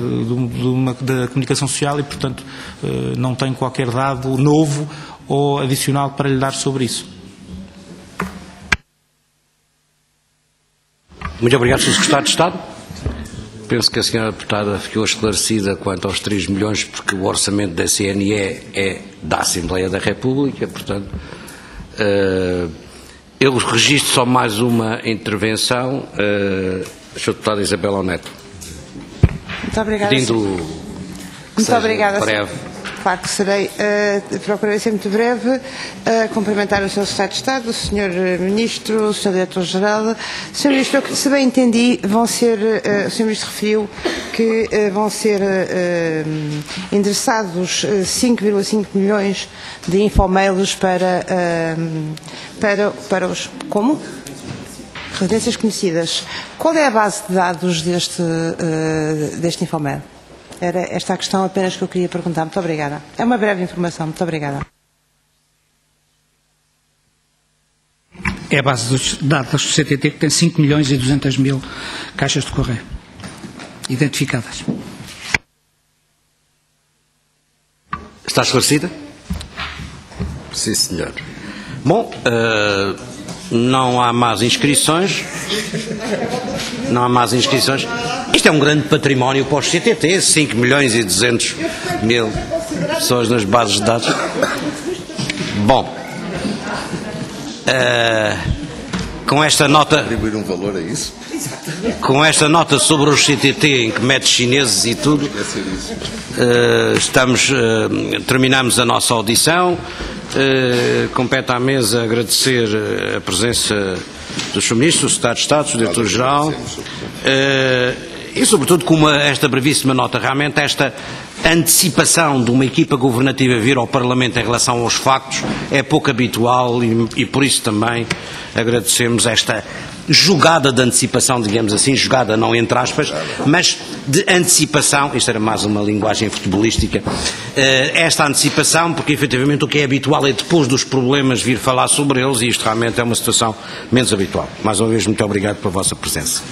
da comunicação social e, portanto, não tenho qualquer dado novo ou adicional para lhe dar sobre isso. Muito obrigado, Sr. Secretário de Estado. Penso que a Sra. Deputada ficou esclarecida quanto aos 3 milhões, porque o orçamento da CNE é da Assembleia da República, portanto, eu registro só mais uma intervenção. Sra. Deputada Isabel Neto. Muito obrigada. Pedindo muito obrigada. Breve. Claro que serei. Procurarei ser muito breve. Cumprimentar o Sr. Secretário de Estado, o Sr. Ministro, o Sr. Diretor-Geral. Sr. Ministro, se bem entendi, vão ser, o Sr. Ministro referiu que vão ser endereçados 5,5 milhões de infomails para os... Como? Residências conhecidas. Qual é a base de dados deste infomail? Era esta a questão apenas que eu queria perguntar. Muito obrigada. É uma breve informação. Muito obrigada. É a base dos dados do CTT, que tem 5 milhões e 200 mil caixas de correio identificadas. Está esclarecida? Sim, senhor. Bom, não há mais inscrições. Não há mais inscrições. Isto é um grande património para os CTT, 5 milhões e 200 mil pessoas nas bases de dados. Bom, com esta nota... Atribuir um valor a isso? Com esta nota sobre os CTT, em que mete chineses e tudo, terminamos a nossa audição. Compete à mesa agradecer a presença do Sr. Ministro, do Secretário de Estado, do Diretor-Geral, e sobretudo com esta brevíssima nota, realmente esta antecipação de uma equipa governativa vir ao Parlamento em relação aos factos é pouco habitual e por isso também agradecemos esta jogada de antecipação, digamos assim, jogada não entre aspas, mas de antecipação, isto era mais uma linguagem futebolística, esta antecipação, porque efetivamente o que é habitual é depois dos problemas vir falar sobre eles e isto realmente é uma situação menos habitual. Mais uma vez, muito obrigado pela vossa presença.